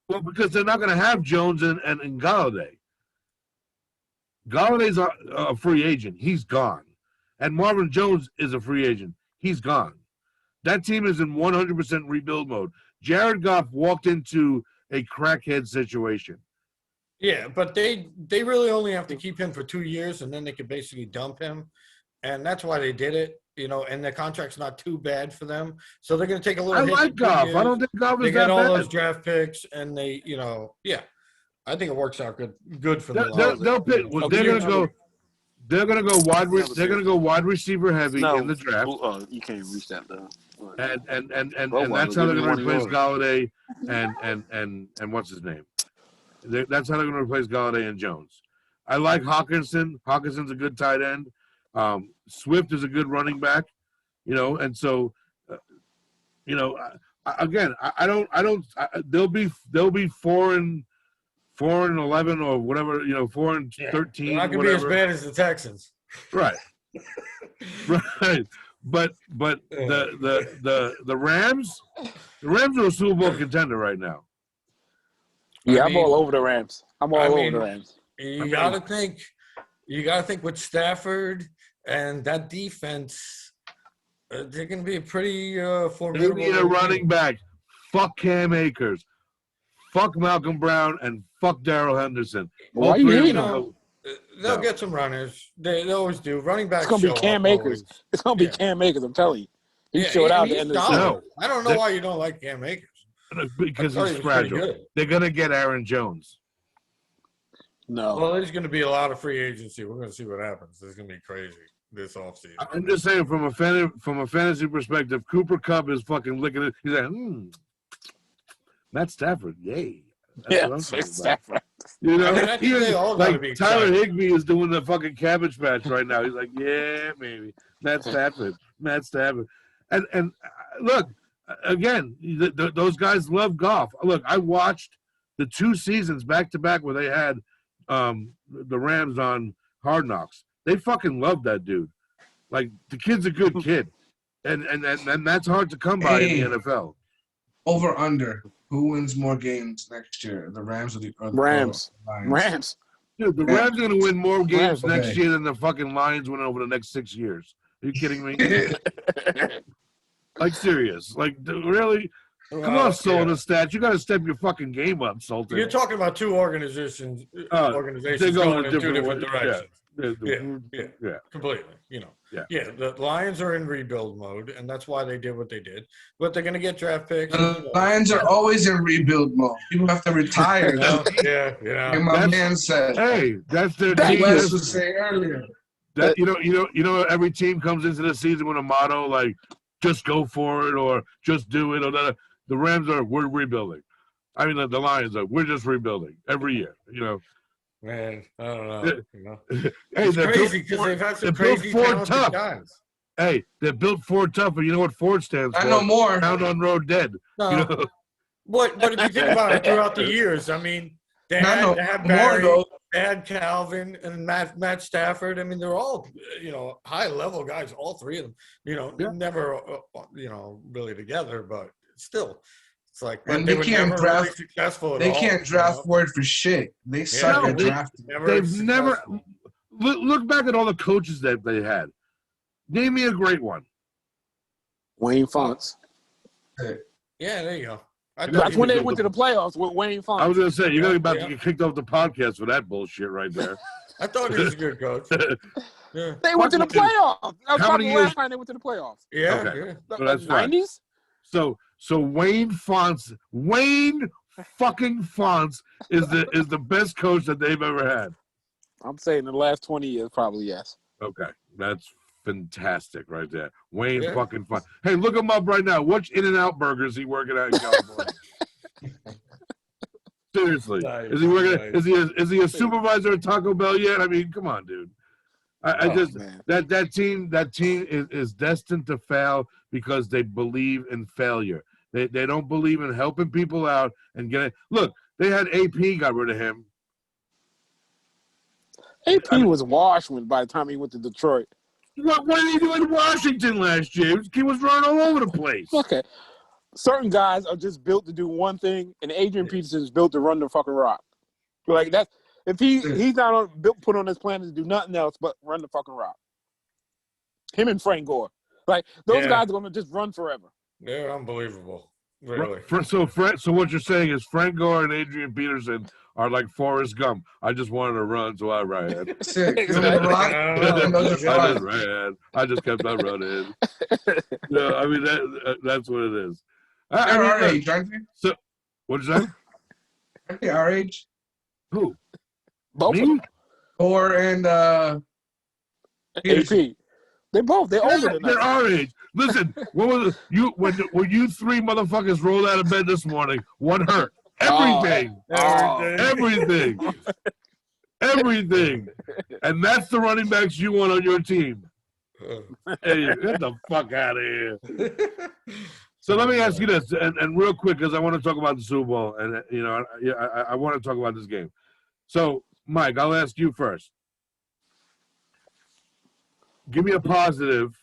S1: Well, because they're not going to have Jones and Galladay. Galladay's a free agent. He's gone. And Marvin Jones is a free agent. He's gone. That team is in 100% rebuild mode. Jared Goff walked into a crackhead situation.
S4: Yeah, but they really only have to keep him for 2 years, and then they could basically dump him. And that's why they did it, you know, and the contract's not too bad for them. So they're going to take a little hit.
S1: I like Goff. I don't think Goff is that bad. They get all
S4: those draft picks, and they, you know, yeah. I think it works out good for them.
S1: They'll pick. Well, they're going to go. They're going to go wide. They're going to go wide receiver heavy in the draft.
S5: You can't reach that though.
S1: And that's how they're going to replace Galladay and what's his name. That's how they're going to replace Galladay and Jones. I like Hawkinson. Hawkinson's a good tight end. Swift is a good running back. You know, and so, you know, again, I don't. They'll be 4-11 or whatever. You know, 4-13.
S4: They're not going to be as bad as the Texans.
S1: Right. Right. But the Rams are a Super Bowl contender right now.
S2: Yeah, I'm all over the Rams. I'm all over the Rams.
S4: You gotta think with Stafford and that defense, they're gonna be a pretty formidable.
S1: They need a running back. Fuck Cam Akers. Fuck Malcolm Brown and fuck Darrell Henderson.
S2: Why you hating on?
S4: They'll get some runners. They always do. Running backs.
S2: It's gonna be Cam Akers. It's gonna be Cam Akers. I'm telling you. He showed out at the end of the season.
S4: I don't know why you don't like Cam Akers.
S1: Because he's fragile. They're going to get Aaron Jones.
S2: No.
S4: Well, there's going to be a lot of free agency. We're going to see what happens. It's going to be crazy this offseason.
S1: I'm just saying, from a fantasy perspective, Cooper Kupp is fucking licking it. He's like, Matt Stafford, yay.
S2: That's Matt Stafford.
S1: You know,
S4: I mean, they all
S1: like
S4: be
S1: Tyler Higbee is doing the fucking Cabbage Patch right now. He's like, yeah, maybe. Matt Stafford. And look, again, those guys love Goff. Look, I watched the 2 seasons back to back where they had the Rams on Hard Knocks. They fucking love that dude. Like, the kid's a good kid, and that's hard to come by in the NFL.
S3: Over under. Who wins more games next year? The Rams or the
S2: Rams? Rams.
S1: Dude, the Rams are going to win more games next year than the fucking Lions win over the next 6 years. Are you kidding me? Like, serious. Like, really? Come on, Sultan Stats. You got to step your fucking game up, Sultan.
S4: You're talking about two organizations going in 2 different directions. Yeah, completely. You know, the Lions are in rebuild mode, and that's why they did what they did. But they're going to get draft picks.
S3: The Lions are always in rebuild mode. People have to retire.
S4: Yeah.
S3: And my man said,
S1: "Hey, that's their team."
S3: Wes was saying earlier.
S1: That you know, every team comes into the season with a motto like, just go for it or just do it. Or the Rams we're rebuilding. I mean, the Lions we're just rebuilding every year. You know,
S4: man, I don't know.
S1: Hey,
S4: it's crazy because they've had some crazy talented guys.
S1: Hey, they're built Ford tough, but you know what Ford stands for?
S3: I know more.
S1: Pound on road dead.
S4: No.
S1: You know?
S4: But if you think about it throughout the years, I mean, they had Barry, they had Calvin, and Matt Stafford. I mean, they're all, high level guys, all three of them. Never, really together, but still, it's like.
S3: And they can't draft. Really successful. They can't draft Ford for shit. They suck at drafting.
S1: They've never look back at all the coaches that they had. Name me a great one.
S2: Wayne Fonts.
S4: Yeah, there you go.
S2: That's when they went to the playoffs with Wayne Fonts.
S1: I was going to say, you're about to get kicked off the podcast for that bullshit right there.
S4: I thought he was a good coach.
S2: Yeah. They went to the playoffs. That was probably the last time they went to the playoffs.
S4: Yeah.
S1: Okay.
S4: Yeah.
S1: So that's
S2: 90s?
S1: So So Wayne fucking Fonts is the best coach that they've ever had.
S2: I'm saying in the last 20 years, probably yes.
S1: Okay, that's fantastic right there. Wayne
S4: Yeah.
S1: fucking Fonts. Hey, look him up right now. Which In-N-Out Burger is he working at in California? Seriously,
S4: Nice,
S1: is he working?
S4: nice.
S1: Is he a supervisor at Taco Bell yet? I mean, come on, dude. I just
S2: man.
S1: that team is destined to fail because they believe in failure. They don't believe in helping people out and getting. Look, they had AP got rid of him.
S2: AP was washed by the time he went to Detroit.
S1: What did he do in Washington last year? He was running all over the place.
S2: Okay. Certain guys are just built to do one thing, and Adrian Peterson is built to run the fucking rock. Like that's if he's not put on his plan to do nothing else but run the fucking rock. Him and Frank Gore, like those guys are gonna just run forever.
S4: They're unbelievable, really.
S1: So what you're saying is Frank Gore and Adrian Peterson are like Forrest Gump. I just wanted to run, so I ran.
S3: Sick.
S2: Exactly.
S1: I just ran. I just kept on running. I mean that's what it is.
S3: They're our age, aren't they?
S1: So, what'd you say?
S3: Aren't they our age?
S1: Who?
S2: Both
S1: Me?
S2: of them.
S3: Or and
S2: AP. They're older than
S1: They're
S2: us.
S1: our age. Listen, what was it? When you three motherfuckers rolled out of bed this morning? What hurt? Everything. Everything. And that's the running backs you want on your team. Hey, get the fuck out of here. So let me ask you this, and real quick, because I want to talk about the Super Bowl, and I want to talk about this game. So, Mike, I'll ask you first. Give me a positive.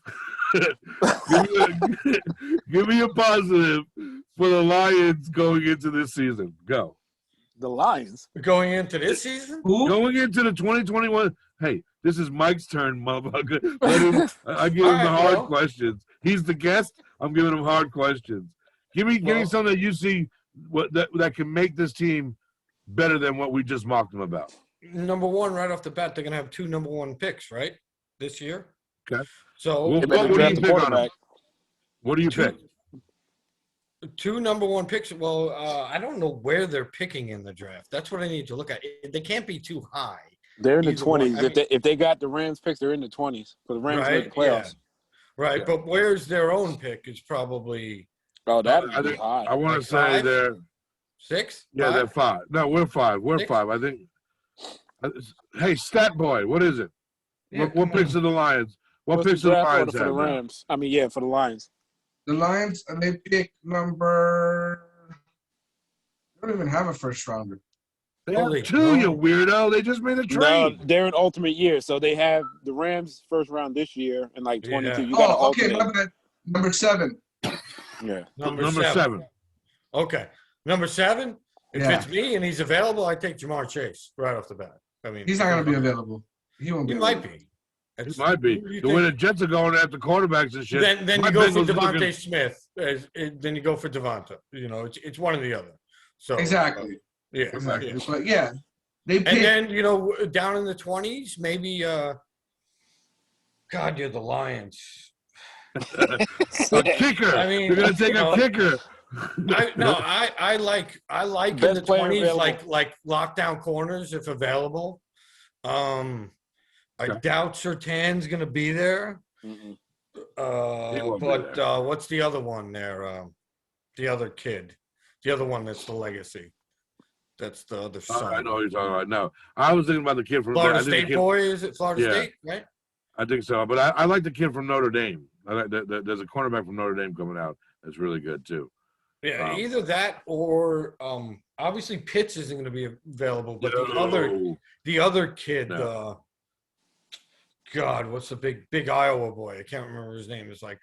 S1: give me a positive for the Lions going into this season. Go.
S2: The Lions
S4: Going into this season?
S3: who?
S1: Going into the 2021. Hey, this is Mike's turn, motherfucker. I give him the hard questions. He's the guest. I'm giving him hard questions. Give me something that you see that can make this team better than what we just mocked them about.
S4: Number one, right off the bat, they're going to have 2 number 1 picks, right? This year.
S1: Okay.
S4: So
S1: Well,
S2: They better
S1: what do
S2: draft
S1: you
S2: the
S1: pick on
S2: quarterback.
S1: What do you pick?
S4: 2 number 1 picks. Well, I don't know where they're picking in the draft. That's what I need to look at. They can't be too high.
S2: They're in the
S4: Either one.
S2: 20s.
S4: I mean-
S2: If they got the Rams picks, they're in the 20s for the Rams to make the playoffs.
S4: Right,
S1: Yeah.
S4: but where's their own pick is probably
S2: Oh, that
S1: I
S2: would be
S1: think-
S2: high.
S1: I want
S4: Like
S1: to say
S4: 5?
S1: they're
S4: 6?
S1: yeah,
S4: 5?
S1: they're 5. No, we're 5. We're
S4: 6?
S1: 5. I think. Hey, Stat Boy, what is it?
S4: Yeah,
S1: what
S4: come
S1: picks
S4: on.
S1: are the Lions? What
S2: What's the
S1: picks do the
S2: draft
S1: Lions
S2: order for the
S1: have now?
S2: Rams? I mean, yeah, for the Lions.
S3: The Lions, and they pick number. They don't even have a first rounder.
S1: They have
S4: Holy
S1: 2,
S4: no.
S1: you weirdo. They just made a
S2: No,
S1: trade.
S2: they're in alternate year, so they have the Rams first round this year and like 22.
S4: Yeah.
S2: You got to
S3: Oh, okay,
S2: alternate.
S3: my bad. Number 7.
S2: Yeah.
S4: Number 7. Okay. Number 7, if
S3: Yeah.
S4: it's me and he's available, I take Jamar Chase right off the bat. I mean,
S3: He's not going to be available. He won't be.
S4: He might
S3: available.
S4: be.
S1: It might be.
S4: You
S1: The way the
S4: think-
S1: Jets are going after quarterbacks and shit.
S4: Then
S1: my
S4: you go for
S1: Bengals are
S4: Devontae
S1: looking-
S4: Smith. Then you go for Devonta. You know, it's one or the other. So
S3: Exactly.
S4: Yeah.
S3: Exactly.
S4: yeah.
S3: But yeah, they
S4: And
S3: pick.
S4: then, down in the 20s, maybe God, you're the Lions.
S1: A kicker.
S4: I mean,
S1: You're gonna take a kicker.
S4: I like in
S2: Best
S4: the
S2: player
S4: 20s
S2: available.
S4: like lockdown corners if available. I doubt Surtain's gonna be there.
S2: Mm-mm.
S1: He won't be
S4: But
S1: there.
S4: what's the other one there? The other kid, the other one that's the legacy. That's the other son.
S1: I know what you're talking about. No, I was thinking about the kid from
S4: Florida
S1: I think the
S4: State
S1: kid-
S4: boy, is it Florida
S1: Yeah.
S4: State? Right?
S1: I think so, but I like the kid from Notre Dame. There's a cornerback from Notre Dame coming out that's really good too.
S4: Yeah, either that or obviously Pitts isn't going to be available, but the other kid,
S1: No.
S4: God, what's the big Iowa boy? I can't remember his name. It's like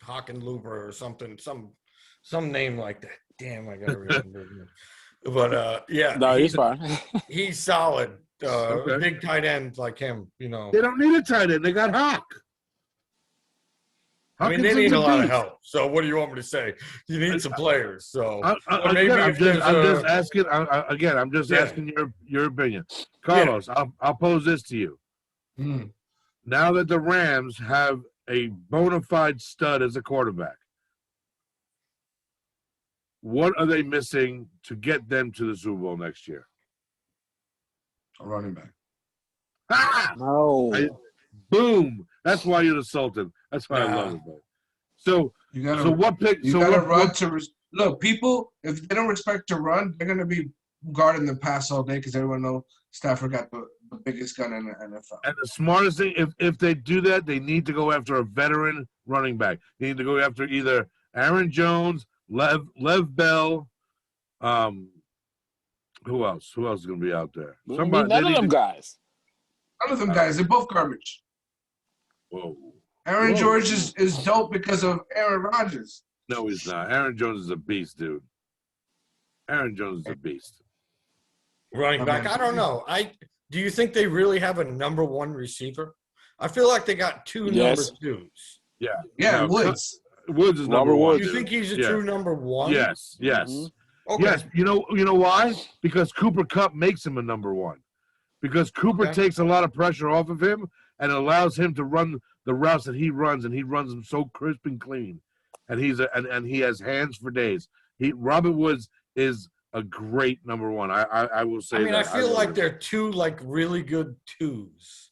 S4: Hockenluber or something, some name like that. Damn, I gotta remember. his name. But yeah,
S2: No, he's fine.
S4: he's solid.
S1: Okay.
S4: Big tight end like him,
S1: They don't need a tight end. They got Hawk.
S4: I mean, they need a lot of help. So what do you want me to say? You need some players. So or maybe
S1: I'm
S4: if there's
S1: just asking. I'm just
S4: Yeah.
S1: asking your opinion, Carlos. I'll pose this to you.
S3: Mm.
S1: Now that the Rams have a bona fide stud as a quarterback, what are they missing to get them to the Super Bowl next year?
S3: A running back.
S1: Ah!
S2: No.
S1: Boom. That's why you're the Sultan. That's why I love it, man. So
S3: You gotta,
S1: so what pick?
S3: you
S1: So
S3: gotta
S1: what,
S3: run
S1: what,
S3: to look. People, if they don't respect to run, they're gonna be guarding the pass all day because everyone knows Stafford got the biggest gun in the NFL.
S1: and the smartest thing, if they do that, they need to go after a veteran running back. They need to go after either Aaron Jones, Lev Bell. Who else? Who else is going to be out there?
S2: None of them guys.
S3: None of them guys. They're both garbage.
S1: Whoa.
S3: Aaron George is dope because of Aaron Rodgers.
S1: No, he's not. Aaron Jones is a beast, dude. Aaron Jones is a beast.
S4: Running back, I don't know. Do you think they really have a number one receiver? I feel like they got two number twos.
S1: Yeah.
S3: Yeah,
S1: No,
S3: Woods.
S1: Woods is number one.
S4: Do you think he's a true number one?
S1: Yes.
S2: Mm-hmm.
S4: Okay.
S1: Yes. You know why? Because Cooper Kupp makes him a number one. Because Cooper takes a lot of pressure off of him and allows him to run the routes that he runs, and he runs them so crisp and clean. And he has hands for days. Robert Woods is a great number one. I will say.
S4: I feel like they're two really good twos.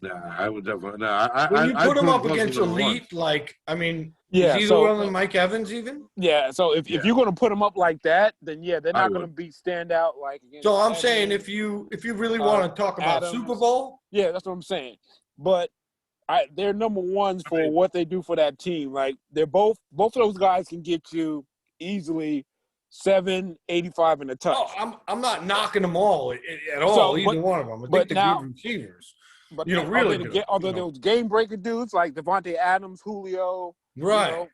S1: Nah, I would definitely. No,
S4: when you put them up
S1: close
S4: against
S1: to number one.
S4: elite,
S2: Yeah,
S4: is either
S2: so,
S4: one of them Mike Evans even?
S2: Yeah, so if you're going to put them up like that, then they're not going to be standout like.
S4: So I'm saying if you really want to talk about
S2: Adams,
S4: Super Bowl,
S2: yeah, that's what I'm saying. But they're number ones for what they do for that team. Like they're both of those guys can get you easily 785 in a touch.
S4: Oh, I'm not knocking them all at all. Either one of them. I think they're good receivers.
S2: But
S4: really good.
S2: Although those game-breaking dudes like Devontae Adams, Julio,
S4: right?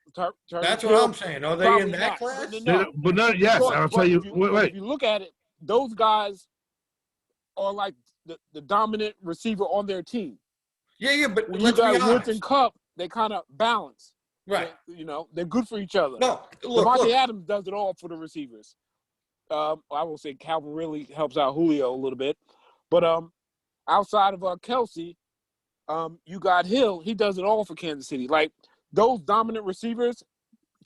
S4: That's what I'm saying. Are they in that class?
S2: No.
S1: But no, yes, I'll tell you. Wait.
S2: If you look at it, those guys are like the dominant receiver on their team.
S4: Yeah, but
S2: when
S4: let's
S2: you
S4: be
S2: got
S4: honest.
S2: Woods and Kupp, they kind of balance.
S4: Right.
S2: They're good for each other.
S4: No,
S2: Devontae Adams does it all for the receivers. I will say Calvin really helps out Julio a little bit, but outside of Kelsey, you got Hill. He does it all for Kansas City. Like those dominant receivers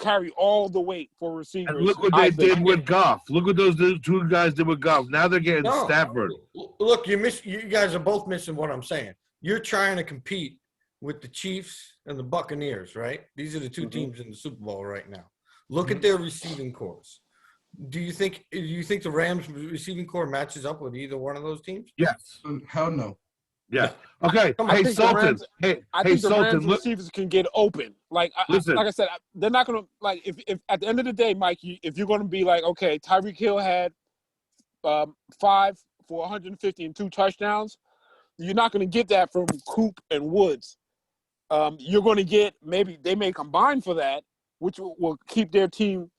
S2: carry all the weight for receivers.
S1: And look what they did with Goff. Look what those two guys did with Goff. Now they're getting Stafford.
S4: Look, you guys are both missing what I'm saying. You're trying to compete with the Chiefs and the Buccaneers, right? These are the two teams in the Super Bowl right now. Look at their receiving cores. Do you think the Rams receiving core matches up with either one of those teams?
S1: Yes.
S3: Hell no.
S1: Yeah. Okay.
S2: I
S1: Hey, Sultan.
S2: I think the Rams receivers can get open. Like I said, they're not gonna like if at the end of the day, Mike, if you're gonna be like, okay, Tyreek Hill had 5 for 150 and 2 touchdowns, you're not gonna get that from Coop and Woods. You're gonna get maybe they may combine for that, which will keep their team,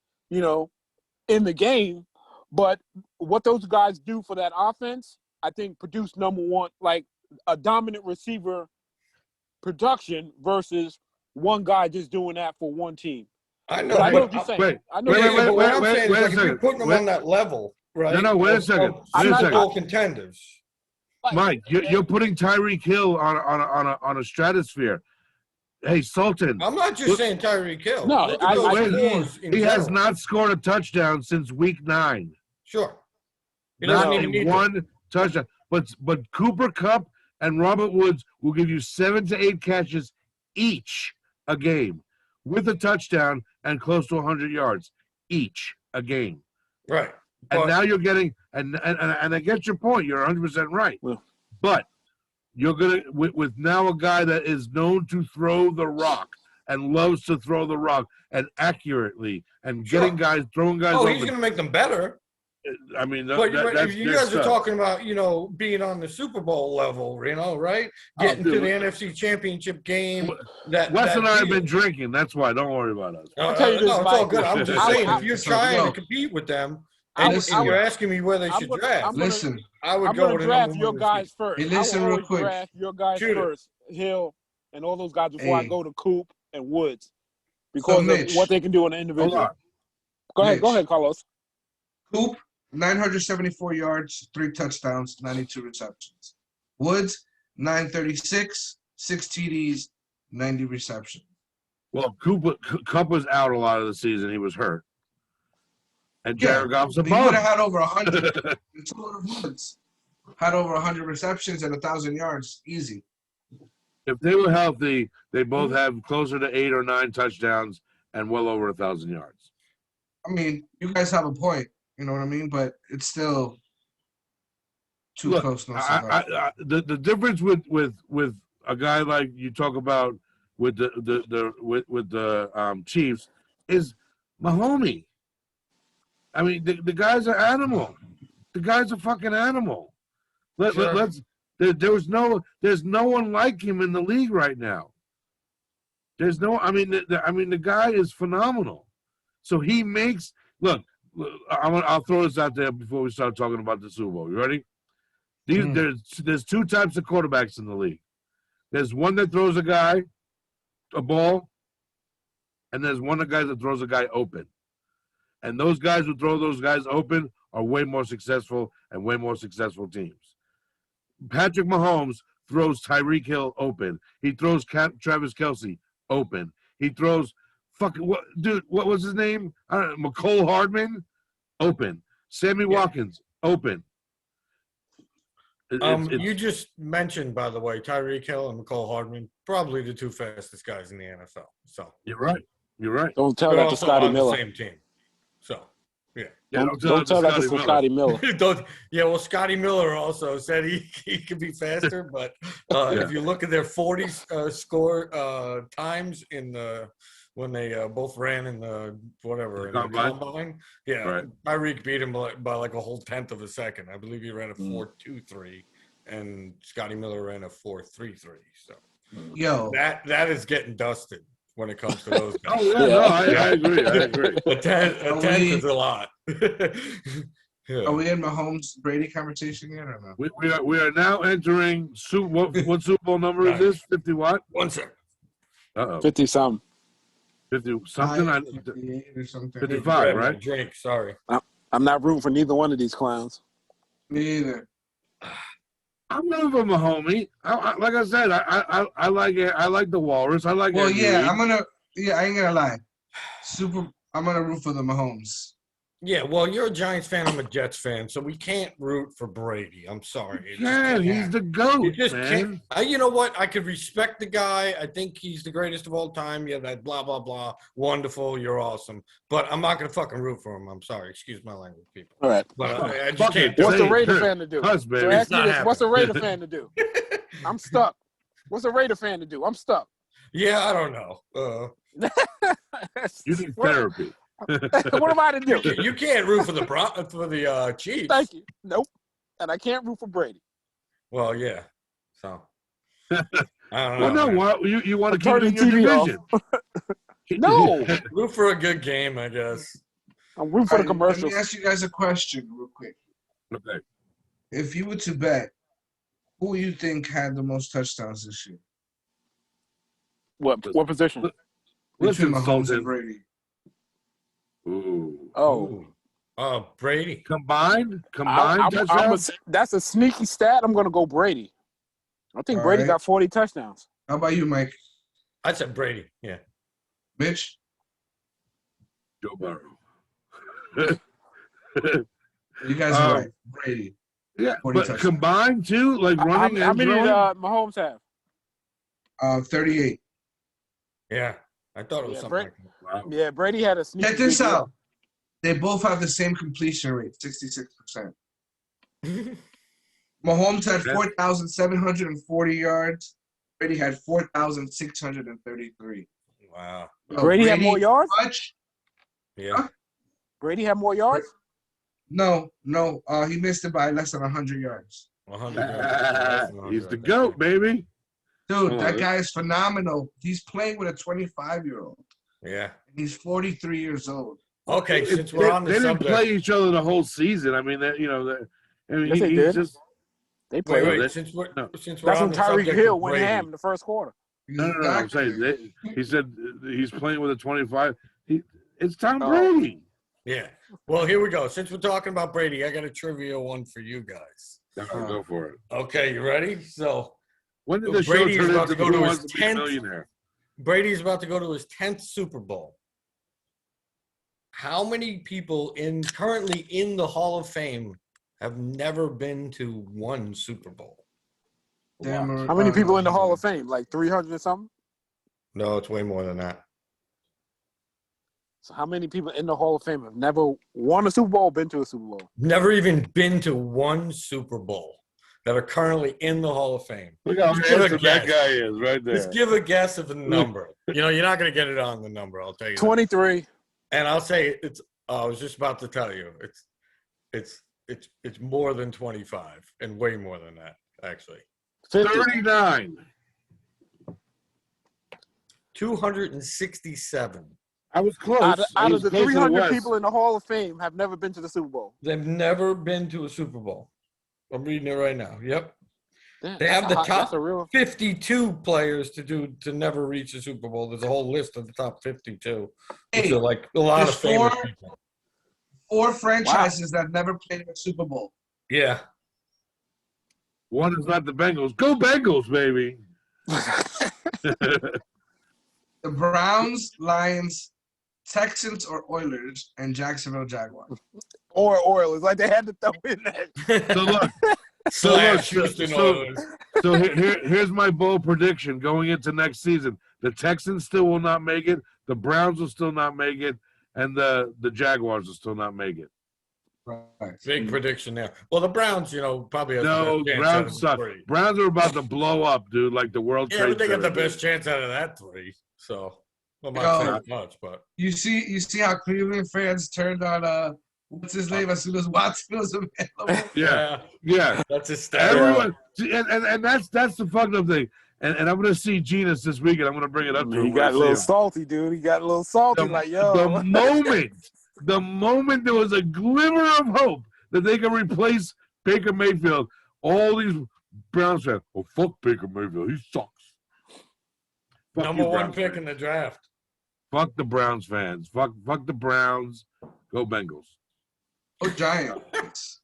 S2: in the game. But what those guys do for that offense, I think produce number one, like a dominant receiver production versus one guy just doing that for one team.
S4: I know.
S2: But I know what you're saying.
S1: Wait,
S4: what I'm saying is if you're putting them on that level, right?
S1: No, wait a second.
S4: Super Bowl contenders.
S1: Mike, you're putting Tyreek Hill on a stratosphere. Hey, Sultan.
S4: I'm not just saying Tyreek Hill.
S2: No,
S1: he has not scored a touchdown since week 9.
S4: Sure.
S1: Not one touchdown. But Cooper Kupp and Robert Woods will give you 7 to 8 catches each a game with a touchdown and close to 100 yards each a game.
S4: Right.
S1: And now you're getting and I get your point. You're 100% right.
S2: Well,
S1: but you're gonna with now a guy that is known to throw the rock and loves to throw the rock and accurately and throwing guys.
S4: Oh, he's gonna make them better.
S1: I mean,
S4: but you guys are talking about being on the Super Bowl level, right? Getting to the NFC Championship game.
S1: Wes and I have been drinking. That's why. Don't worry about us.
S2: I'll tell you this,
S4: it's all good. I'm just saying, if you're trying to compete with them, and you're asking me where they should draft. I would go with
S2: draft your guys first.
S3: Hey, listen real quick.
S2: Draft your guys first, Hill and all those guys before I go to Coop and Woods, because of what they can do on the individual. Go ahead, Carlos.
S3: Coop, 974 yards, 3 touchdowns, 92 receptions. Woods, 936, 6 TDs, 90 receptions.
S1: Well, Kupp was out a lot of the season. He was hurt. And Jared Goff's a
S3: He would
S1: bum.
S3: have had over 100. The two of woods had over 100 receptions and 1,000 yards, easy.
S1: If they were healthy, they both have closer to 8 or 9 touchdowns and well over 1,000 yards.
S3: I mean, you guys have a point. You know what I mean? But it's still too close. No cigar.
S1: The difference with a guy like you talk about with the Chiefs is Mahomes. I mean, the guy's an animal. The guy's a fucking animal. There's no one like him in the league right now. There's no. I mean, the guy is phenomenal. So he makes look. I'll throw this out there before we start talking about the Super Bowl. You ready? There's 2 types of quarterbacks in the league. There's one that throws a ball, and there's one guy that throws a guy open. And those guys who throw those guys open are way more successful and way more successful teams. Patrick Mahomes throws Tyreek Hill open. He throws Travis Kelce open. He throws what was his name? I don't know, McCole Hardman open. Sammy Watkins open.
S4: You just mentioned, by the way, Tyreek Hill and McCole Hardman, probably the 2 fastest guys in the NFL. So
S1: you're right.
S2: Don't tell that to Scotty Miller.
S4: Same team. So yeah.
S2: Don't tell that to Scotty Miller.
S4: Well, Scotty Miller also said he could be faster, but if you look at their 40 score times in when they both ran in the combine, Tyreek beat him by like a whole tenth of a second. I believe he ran a 4.23, and Scotty Miller ran a 4.33. So that is getting dusted when it comes to those guys.
S1: Oh yeah, no, I agree.
S4: A tenth is a lot.
S3: Are we in Mahomes Brady conversation yet or no?
S1: We are now entering what Super Bowl number is this? 50 what?
S4: 1 second.
S2: 50 something.
S1: 50 something.
S3: 58 or something.
S1: 55, right?
S4: Drink. Sorry.
S2: I'm not rooting for neither one of these clowns.
S3: Me either.
S1: I'm rooting for Mahomes. Like I said, I like it. I like the Walrus. I like.
S3: Well,
S1: Andy
S3: yeah,
S1: Reid.
S3: I ain't gonna lie. I'm gonna root for the Mahomes.
S4: Yeah, well, you're a Giants fan. I'm a Jets fan, so we can't root for Brady. I'm sorry.
S1: He's the GOAT,
S4: you just
S1: man.
S4: Can't. You know what? I could respect the guy. I think he's the greatest of all time. Yeah, that blah, blah, blah. Wonderful. You're awesome. But I'm not going to fucking root for him. I'm sorry. Excuse my language, people.
S2: All right.
S4: But I just can't.
S2: What's a Raider fan to do?
S1: Us, baby.
S2: So ask me this, what's a Raider fan to do? I'm stuck. What's a Raider fan to do? I'm stuck.
S4: Yeah, I don't know.
S1: You need therapy.
S2: What am I to do?
S4: You can't root for the Chiefs.
S2: Thank you. Nope. And I can't root for Brady.
S4: Well, yeah. So I don't know.
S1: Well, no. What you want to keep it in your
S2: TV
S1: division?
S2: No.
S4: Root for a good game, I guess.
S2: I'm rooting for the commercials.
S3: Let me ask you guys a question real quick.
S1: Okay.
S3: If you were to bet, who you think had the most touchdowns this year?
S2: What position?
S3: Between Mahomes and Brady.
S1: Ooh.
S2: Oh.
S4: Brady.
S1: Combined touchdowns?
S2: That's a sneaky stat. I'm going to go Brady. I think Brady got 40 touchdowns.
S3: How about you, Mike?
S4: I said Brady, yeah.
S3: Mitch?
S1: Joe Burrow.
S3: You guys are right. Brady.
S1: Yeah, but
S3: touchdowns.
S1: Combined too? Like running
S2: How
S1: and
S2: many did
S1: throwing?
S2: Mahomes have?
S3: 38.
S4: Yeah. I thought it was something like that.
S1: Wow.
S2: Yeah, Brady had a sneaky.
S3: Check this out. They both have the same completion rate, 66%. Mahomes had 4,740 yards. Brady had 4,633.
S4: Wow.
S2: Brady had more yards?
S3: Much?
S4: Yeah.
S2: Brady had more yards?
S3: No. He missed it by less than 100 yards.
S4: 100.
S1: He's the GOAT, baby.
S3: Dude, that guy is phenomenal. He's playing with a 25-year-old.
S4: Yeah.
S3: And he's 43 years old.
S4: Okay, since we're on the
S1: they didn't
S4: subject.
S1: play each other the whole season. I mean,
S2: Yes, they
S1: he's
S2: did.
S1: just
S2: They played.
S4: Wait, since we're
S2: That's
S4: on
S2: when
S4: the
S2: Tyreek
S4: subject
S2: Hill
S4: of
S2: went
S4: Brady.
S2: ham in the first quarter.
S1: no. I'm saying he said he's playing with a 25. It's Tom
S2: Oh.
S1: Brady.
S4: Yeah. Well, here we go. Since we're talking about Brady, I got a trivia one for you guys.
S1: Go for it.
S4: Okay, you ready? So
S1: When did the
S4: Brady's
S1: show turn
S4: about
S1: into
S4: to go
S1: Who
S4: to
S1: Wants
S4: his
S1: to Be a
S4: 10th
S1: Millionaire?
S4: Brady's about to go to his 10th Super Bowl. how many people currently in the Hall of Fame have never been to one Super Bowl?
S2: How many people in the Hall of Fame? Like 300 or something?
S4: No, it's way more than that.
S2: So how many people in the Hall of Fame have never won a Super Bowl or been to a Super Bowl?
S4: Never even been to one Super Bowl that are currently in the Hall of Fame.
S1: Look how
S4: Just give a
S1: handsome that
S4: guess.
S1: guy is right there.
S4: Just give a guess of the number. You know, you're not going to get it on the number, I'll tell you.
S2: 23.
S4: That. And I'll say it's. I was just about to tell you, it's more than 25 and way more than that, actually.
S2: 50.
S1: 39.
S4: 267.
S1: I was close.
S2: Out of the 300 people in the Hall of Fame have never been to the Super Bowl.
S4: They've never been to a Super Bowl. I'm reading it right now. Yep.
S2: Damn,
S4: They have the top
S2: real...
S4: 52 players to never reach a Super Bowl. There's a whole list of the top 52. Which are like a lot of famous people.
S3: 4 franchises that never played a Super Bowl.
S4: Yeah.
S1: One is not the Bengals. Go Bengals, baby.
S3: The Browns, Lions, Texans or Oilers, and Jacksonville Jaguars.
S2: Or Oilers. Like they had to throw in that.
S1: So here's my bold prediction going into next season. The Texans still will not make it. The Browns will still not make it. And the Jaguars will still not make it.
S3: Right.
S4: Big prediction there. Well, the Browns, probably have
S1: No,
S4: the best
S1: Browns
S4: chance
S1: suck. Browns are about to blow up, dude, like the World
S4: Yeah,
S1: Trade
S4: but they got
S1: Center,
S4: the best
S1: dude.
S4: chance out of that 3. So I'm not saying much, but
S3: You see how Cleveland fans turned on what's his name as soon as Watson was available?
S1: Yeah.
S4: That's his stat.
S1: Everyone, and that's the fucked up thing. And I'm gonna see Genus this weekend. I'm gonna bring it up to him.
S2: He got a little salty, dude. He got a little salty.
S1: The moment there was a glimmer of hope that they can replace Baker Mayfield, all these Browns fans, oh fuck Baker Mayfield, he sucks. Fuck
S4: Number 1
S1: Browns
S4: pick
S1: fans.
S4: in the draft.
S1: Fuck the Browns fans. Fuck the Browns. Go Bengals.
S3: Oh, Giants.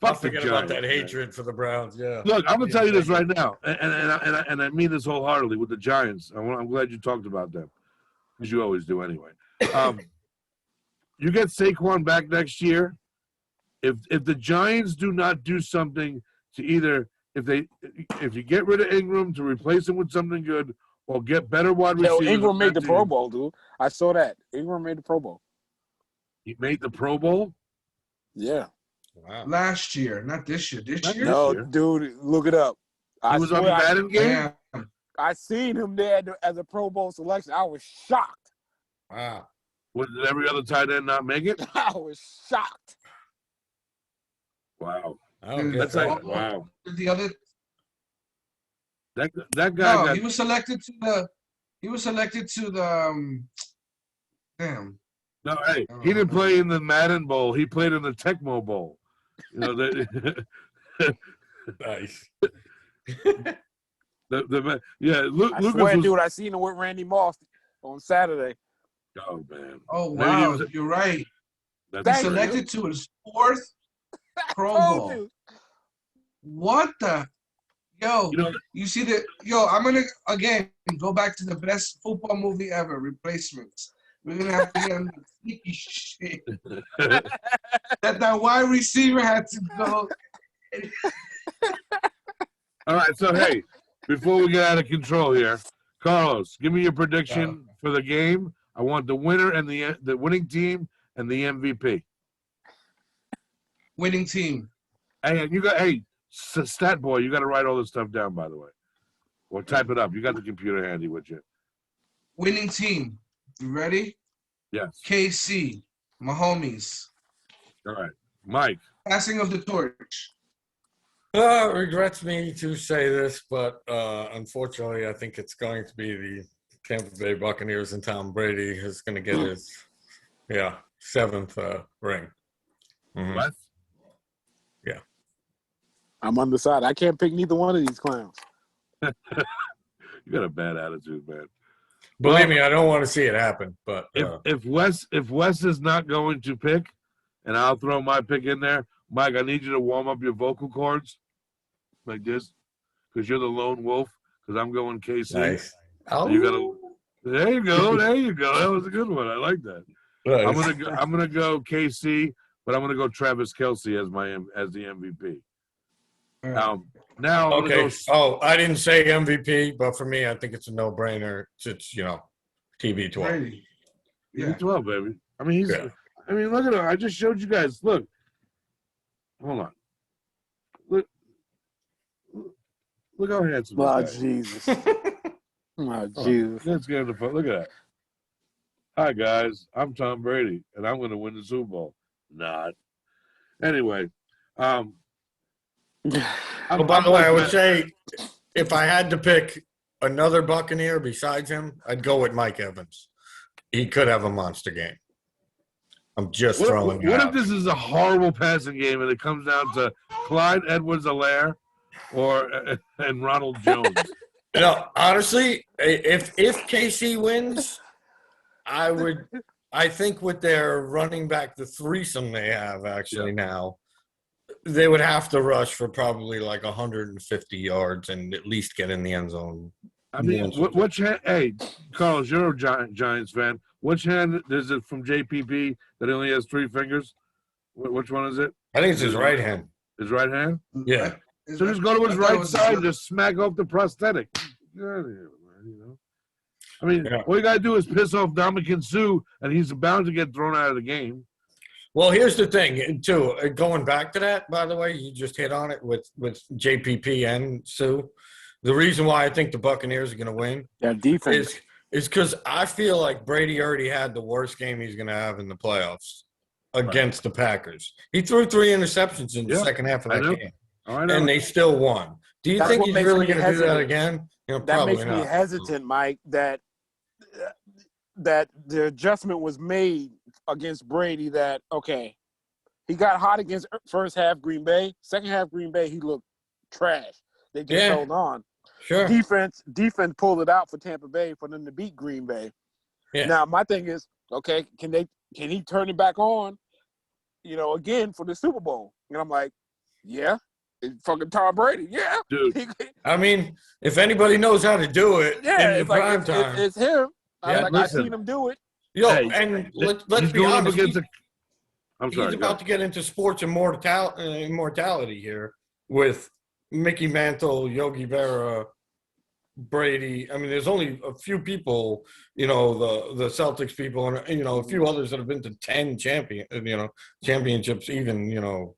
S4: I'll forget about that hatred for the Browns. Yeah.
S1: Look, I'm gonna tell you this right now, and I mean this wholeheartedly with the Giants. I'm glad you talked about them, as you always do anyway. You get Saquon back next year. If the Giants do not do something to either if you get rid of Ingram to replace him with something good, or get better wide receivers.
S2: Ingram made the Pro Bowl, dude. I saw that. Ingram made the Pro Bowl.
S1: He made the Pro Bowl?
S2: Yeah.
S4: Wow.
S3: Last year, not this year. This year?
S2: No, dude, look it up.
S1: He was on the Madden game?
S3: Yeah.
S2: I seen him there as a Pro Bowl selection. I was shocked.
S4: Wow.
S1: Did every other tight end not make it?
S2: I was shocked.
S1: Wow.
S4: I don't get
S1: That's
S4: that.
S1: like, wow.
S3: The other
S1: That guy
S3: no,
S1: got,
S3: he was selected to the damn.
S1: no, hey, he didn't play in the Madden Bowl. He played in the Tecmo Bowl. You know,
S4: Nice.
S1: Lucas
S2: I swear,
S1: was,
S2: dude, I seen him with Randy Moss on Saturday.
S1: oh man.
S3: Oh
S1: Maybe he
S3: wow,
S1: was-
S3: you're right.
S1: That's
S2: Thank
S3: He's
S2: you.
S3: selected to his 4th Pro
S2: Told
S3: Bowl.
S2: you.
S3: What the? Yo,
S1: You know,
S3: you see the I'm gonna again go back to the best football movie ever, Replacements. We're gonna have to get on the sneaky shit that wide receiver had to go.
S1: all right, so hey, before we get out of control here, Carlos, give me your prediction for the game. I want the winner and the winning team and the MVP.
S3: Winning team.
S1: Hey, stat boy, you got to write all this stuff down, by the way, or type it up. You got the computer handy with you.
S3: Winning team. You ready?
S1: Yes.
S3: KC, my homies.
S1: All right, Mike.
S3: Passing of the torch.
S4: It regrets me to say this, but unfortunately, I think it's going to be the Tampa Bay Buccaneers, and Tom Brady is going to get his 7th ring. Mhm.
S1: What?
S4: Yeah.
S2: I'm undecided. I can't pick neither one of these clowns.
S1: You got a bad attitude, man.
S4: Believe me, I don't want to see it happen. But
S1: If Wes is not going to pick, and I'll throw my pick in there, Mike, I need you to warm up your vocal cords like this, because you're the lone wolf. Because I'm going KC.
S4: nice.
S1: So you gotta. There you go. There you go. That was a good one. I like that.
S4: Right.
S1: I'm gonna go KC, but I'm gonna go Travis Kelce as the MVP.
S3: All right.
S1: Now I'm
S4: Okay.
S1: gonna go.
S4: Oh, I didn't say MVP, but for me, I think it's a no-brainer. It's TB12.
S3: Brady. Yeah.
S1: 12, baby. I mean,
S4: Yeah.
S1: look at him. I just showed you guys. Look. Hold on. Look how handsome
S2: Oh,
S1: this guy is.
S2: Jesus. Oh, Jesus.
S1: Let's get the phone. Look at that. Hi, guys. I'm Tom Brady, and I'm going to win the Super Bowl. Not. Anyway.
S4: By the way, I would say if I had to pick another Buccaneer besides him, I'd go with Mike Evans. He could have a monster game. I'm just throwing it
S1: What
S4: out.
S1: if this is a horrible passing game and it comes down to Clyde Edwards-Helaire and Ronald Jones?
S4: Honestly, if KC wins, I think with their running back, the threesome they have now, they would have to rush for probably like 150 yards and at least get in the end zone.
S1: I mean, which hand? Hey, Carlos, you're a Giants fan. Which hand is it from JPP that only has 3 fingers? Which one is it?
S4: I think it's his right hand.
S1: His right hand?
S4: Yeah.
S1: So just go to his right side and just smack off the prosthetic. Get out of here, man, you know? I mean, all you got to do is piss off Dominican Sue, and he's bound to get thrown out of the game.
S4: Well, here's the thing, too. Going back to that, by the way, you just hit on it with JPP and Sue. The reason why I think the Buccaneers are going to win is because I feel like Brady already had the worst game he's going to have in the playoffs against the Packers. He threw 3 interceptions in the second half of that game, and they still won. Do you think he's really going to do that again?
S2: That makes me hesitant, Mike, that the adjustment was made against Brady that, okay, he got hot against first half Green Bay. Second half Green Bay, he looked trash. They just held on.
S4: Sure.
S2: Defense pulled it out for Tampa Bay for them to beat Green Bay. Yeah. Now, my thing is, okay, can he turn it back on, again for the Super Bowl? And I'm like, yeah. It's fucking Tom Brady, yeah.
S1: Dude.
S4: I mean, if anybody knows how to do it in prime time.
S2: It's him.
S1: Yeah,
S2: I've seen him do it.
S4: And let's be honest.
S1: He's
S4: about to get into sports immortality here with Mickey Mantle, Yogi Berra, Brady. I mean, there's only a few people, the Celtics people, and a few others that have been to 10 championships, even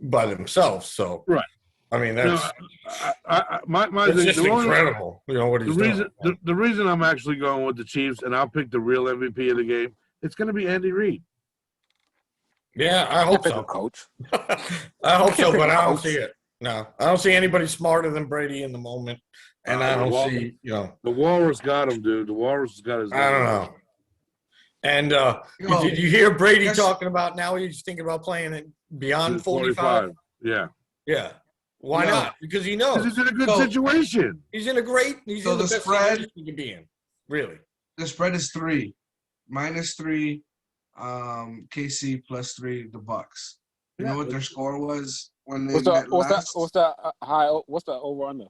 S4: by themselves. So
S1: right.
S4: I mean, that's
S1: it's
S4: just incredible. What he's doing.
S1: The reason I'm actually going with the Chiefs, and I'll pick the real MVP of the game. It's going to be Andy Reid.
S4: Yeah, I hope so,
S2: Coach.
S4: I hope so, but I don't see it. No, I don't see anybody smarter than Brady in the moment, and I don't see
S1: the Walrus got him, dude. The Walrus got his.
S4: I don't know. And did you hear Brady talking about now he's thinking about playing it beyond 45?
S1: Yeah.
S4: Yeah. Why not? Because he knows.
S1: Because he's in a good situation.
S4: He's in the best situation he can be in. Really.
S3: The spread is 3. -3, KC +3, the Bucks. You know what their score was when they met last?
S2: What's the over under?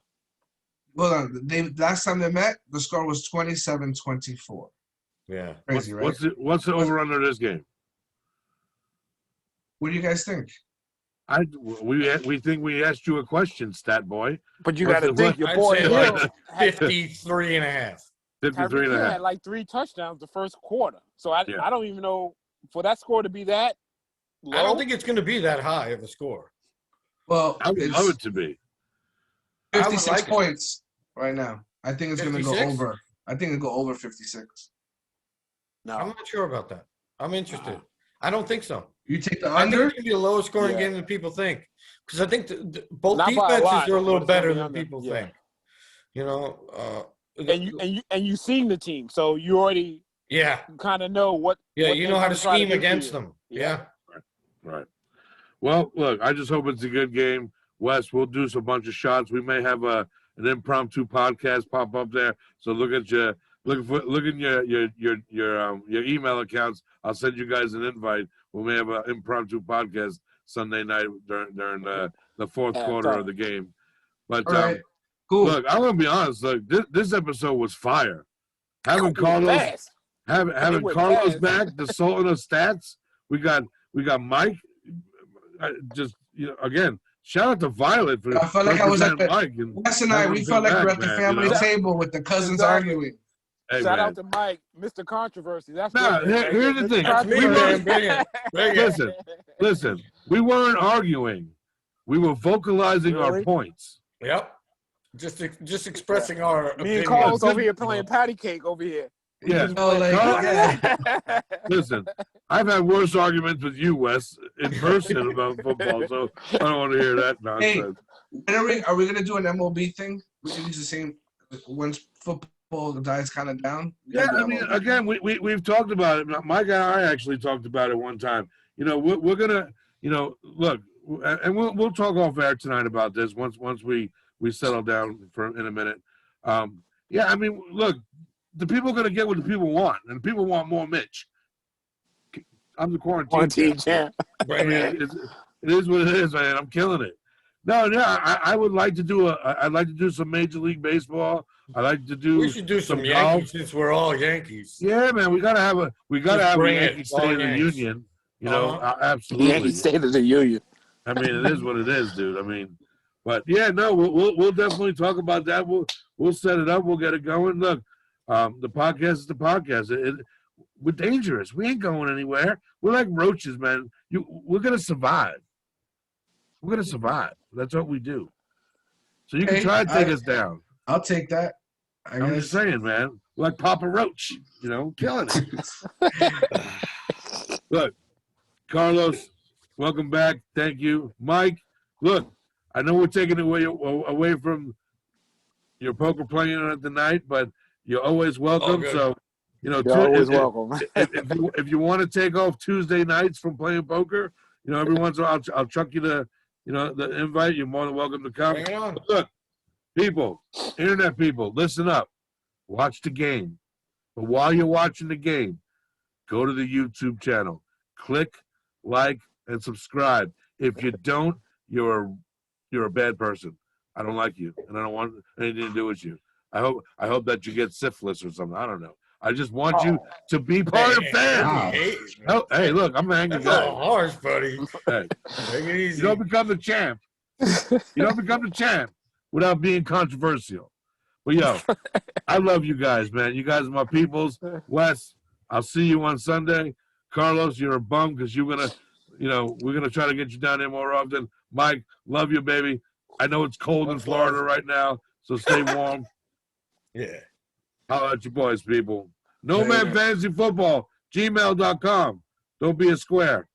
S3: Hold on. Last time they met, the score was 27-24.
S4: Yeah.
S3: Crazy, right?
S1: What's the over under this game?
S3: What do you guys think?
S1: We think we asked you a question, stat boy.
S2: But you got to think your boy
S4: Hill 53.5.
S1: 53.5.
S2: had like 3 touchdowns the first quarter. So I don't even know for that score to be that low.
S4: I don't think it's going to be that high of a score.
S3: Well,
S1: I would love it to be
S3: 56 points right now. I think it's going to go over. I think it'll go over 56.
S2: No,
S4: I'm not sure about that. I'm interested. I don't think so.
S3: You take the
S4: I think
S3: under?
S4: it's going to be a lower scoring game than people think. Because I think both defenses are a little better than people think.
S2: And you've seen the team, so you already kind of know what.
S4: Yeah,
S2: what
S4: you know how to scheme against them. Yeah.
S1: Right. Well, look, I just hope it's a good game. Wes, we'll do a bunch of shots. We may have an impromptu podcast pop up there. So look at your email accounts. I'll send you guys an invite. We may have an impromptu podcast Sunday night during the fourth quarter of the game. But
S3: cool.
S1: Look, I'm gonna be honest. Look, this episode was fire. Having Carlos Having
S2: went
S1: Carlos
S2: past.
S1: back, the Sultan of Stats. We got Mike. Again, shout out to Violet for
S3: I felt like I was at
S1: representing
S3: the
S1: Mike. And
S3: Wes and I.
S1: having
S3: We
S1: him
S3: felt
S1: come
S3: like we're
S1: back,
S3: at the
S1: man,
S3: family
S1: you know?
S3: table with the cousins
S2: Exactly.
S3: arguing.
S1: Hey,
S2: Shout
S1: man.
S2: out to Mike, Mr. Controversy. That's
S1: Nah,
S2: what it is,
S1: here's the
S2: Mr.
S1: thing.
S4: That's me,
S2: Controversy.
S4: man. Bring it. Bring it.
S1: Listen. We weren't arguing. We were vocalizing our
S2: Really?
S1: points.
S4: Yep. Just expressing our
S2: Me
S4: opinion.
S2: and Carlos
S1: Good.
S2: over here playing patty cake over here. We
S1: Yeah.
S2: just
S3: Oh, like,
S1: Carl-
S3: yeah.
S1: Listen, I've had worse arguments with you, Wes, in person about football, so I don't want to hear that nonsense.
S3: When are we gonna do an MLB thing? We can use the same once football dies kind of down.
S1: Yeah, I mean, again, we've talked about it. Mike and I actually talked about it one time. We're gonna, look, and we'll talk off air tonight about this once we settle down in a minute. Yeah, I mean, look, the people are gonna get what the people want, and the people want more Mitch. I'm the quarantine champ. I mean, it is what it is, man. I'm killing it. No, I would like to do I'd like to do some Major League Baseball. I like to do.
S4: We should do some
S1: golf.
S4: Yankees since we're all Yankees.
S1: Yeah, man, we gotta have a Yankee State of the Union. Absolutely.
S2: Yankee State of the Union.
S1: I mean, it is what it is, dude. I mean, but yeah, no, we'll definitely talk about that. We'll set it up. We'll get it going. Look, the podcast is the podcast. We're dangerous. We ain't going anywhere. We're like roaches, man. We're gonna survive. We're gonna survive. That's what we do. So you can try to take us down.
S3: I'll take that.
S1: I'm just saying, man. We're like Papa Roach, killing it. Look, Carlos, welcome back. Thank you, Mike. Look, I know we're taking away from your poker playing on it tonight, but you're always welcome. So,
S2: you're always welcome.
S1: if you want to take off Tuesday nights from playing poker, every once in a while I'll chuck you the invite. You're more than welcome to come.
S4: Bring it on.
S1: Look, people, internet people, listen up. Watch the game. But while you're watching the game, go to the YouTube channel. Click, like, and subscribe. If you don't, you're a bad person. I don't like you, and I don't want anything to do with you. I hope that you get syphilis or something. I don't know. I just want you to be part of the family. Oh, hey, look, I'm an angry
S4: That's a
S1: guy.
S4: little harsh, buddy.
S1: Hey,
S4: Take it easy.
S1: you don't become the champ. You don't become the champ without being controversial. But yo, I love you guys, man. You guys are my peoples. Wes, I'll see you on Sunday. Carlos, you're a bum because we're gonna try to get you down there more often. Mike, love you, baby. I know it's cold in Florida right now, so stay warm.
S4: Yeah.
S1: Holla at your boys, people. No Man Fantasy Football, gmail.com. Don't be a square.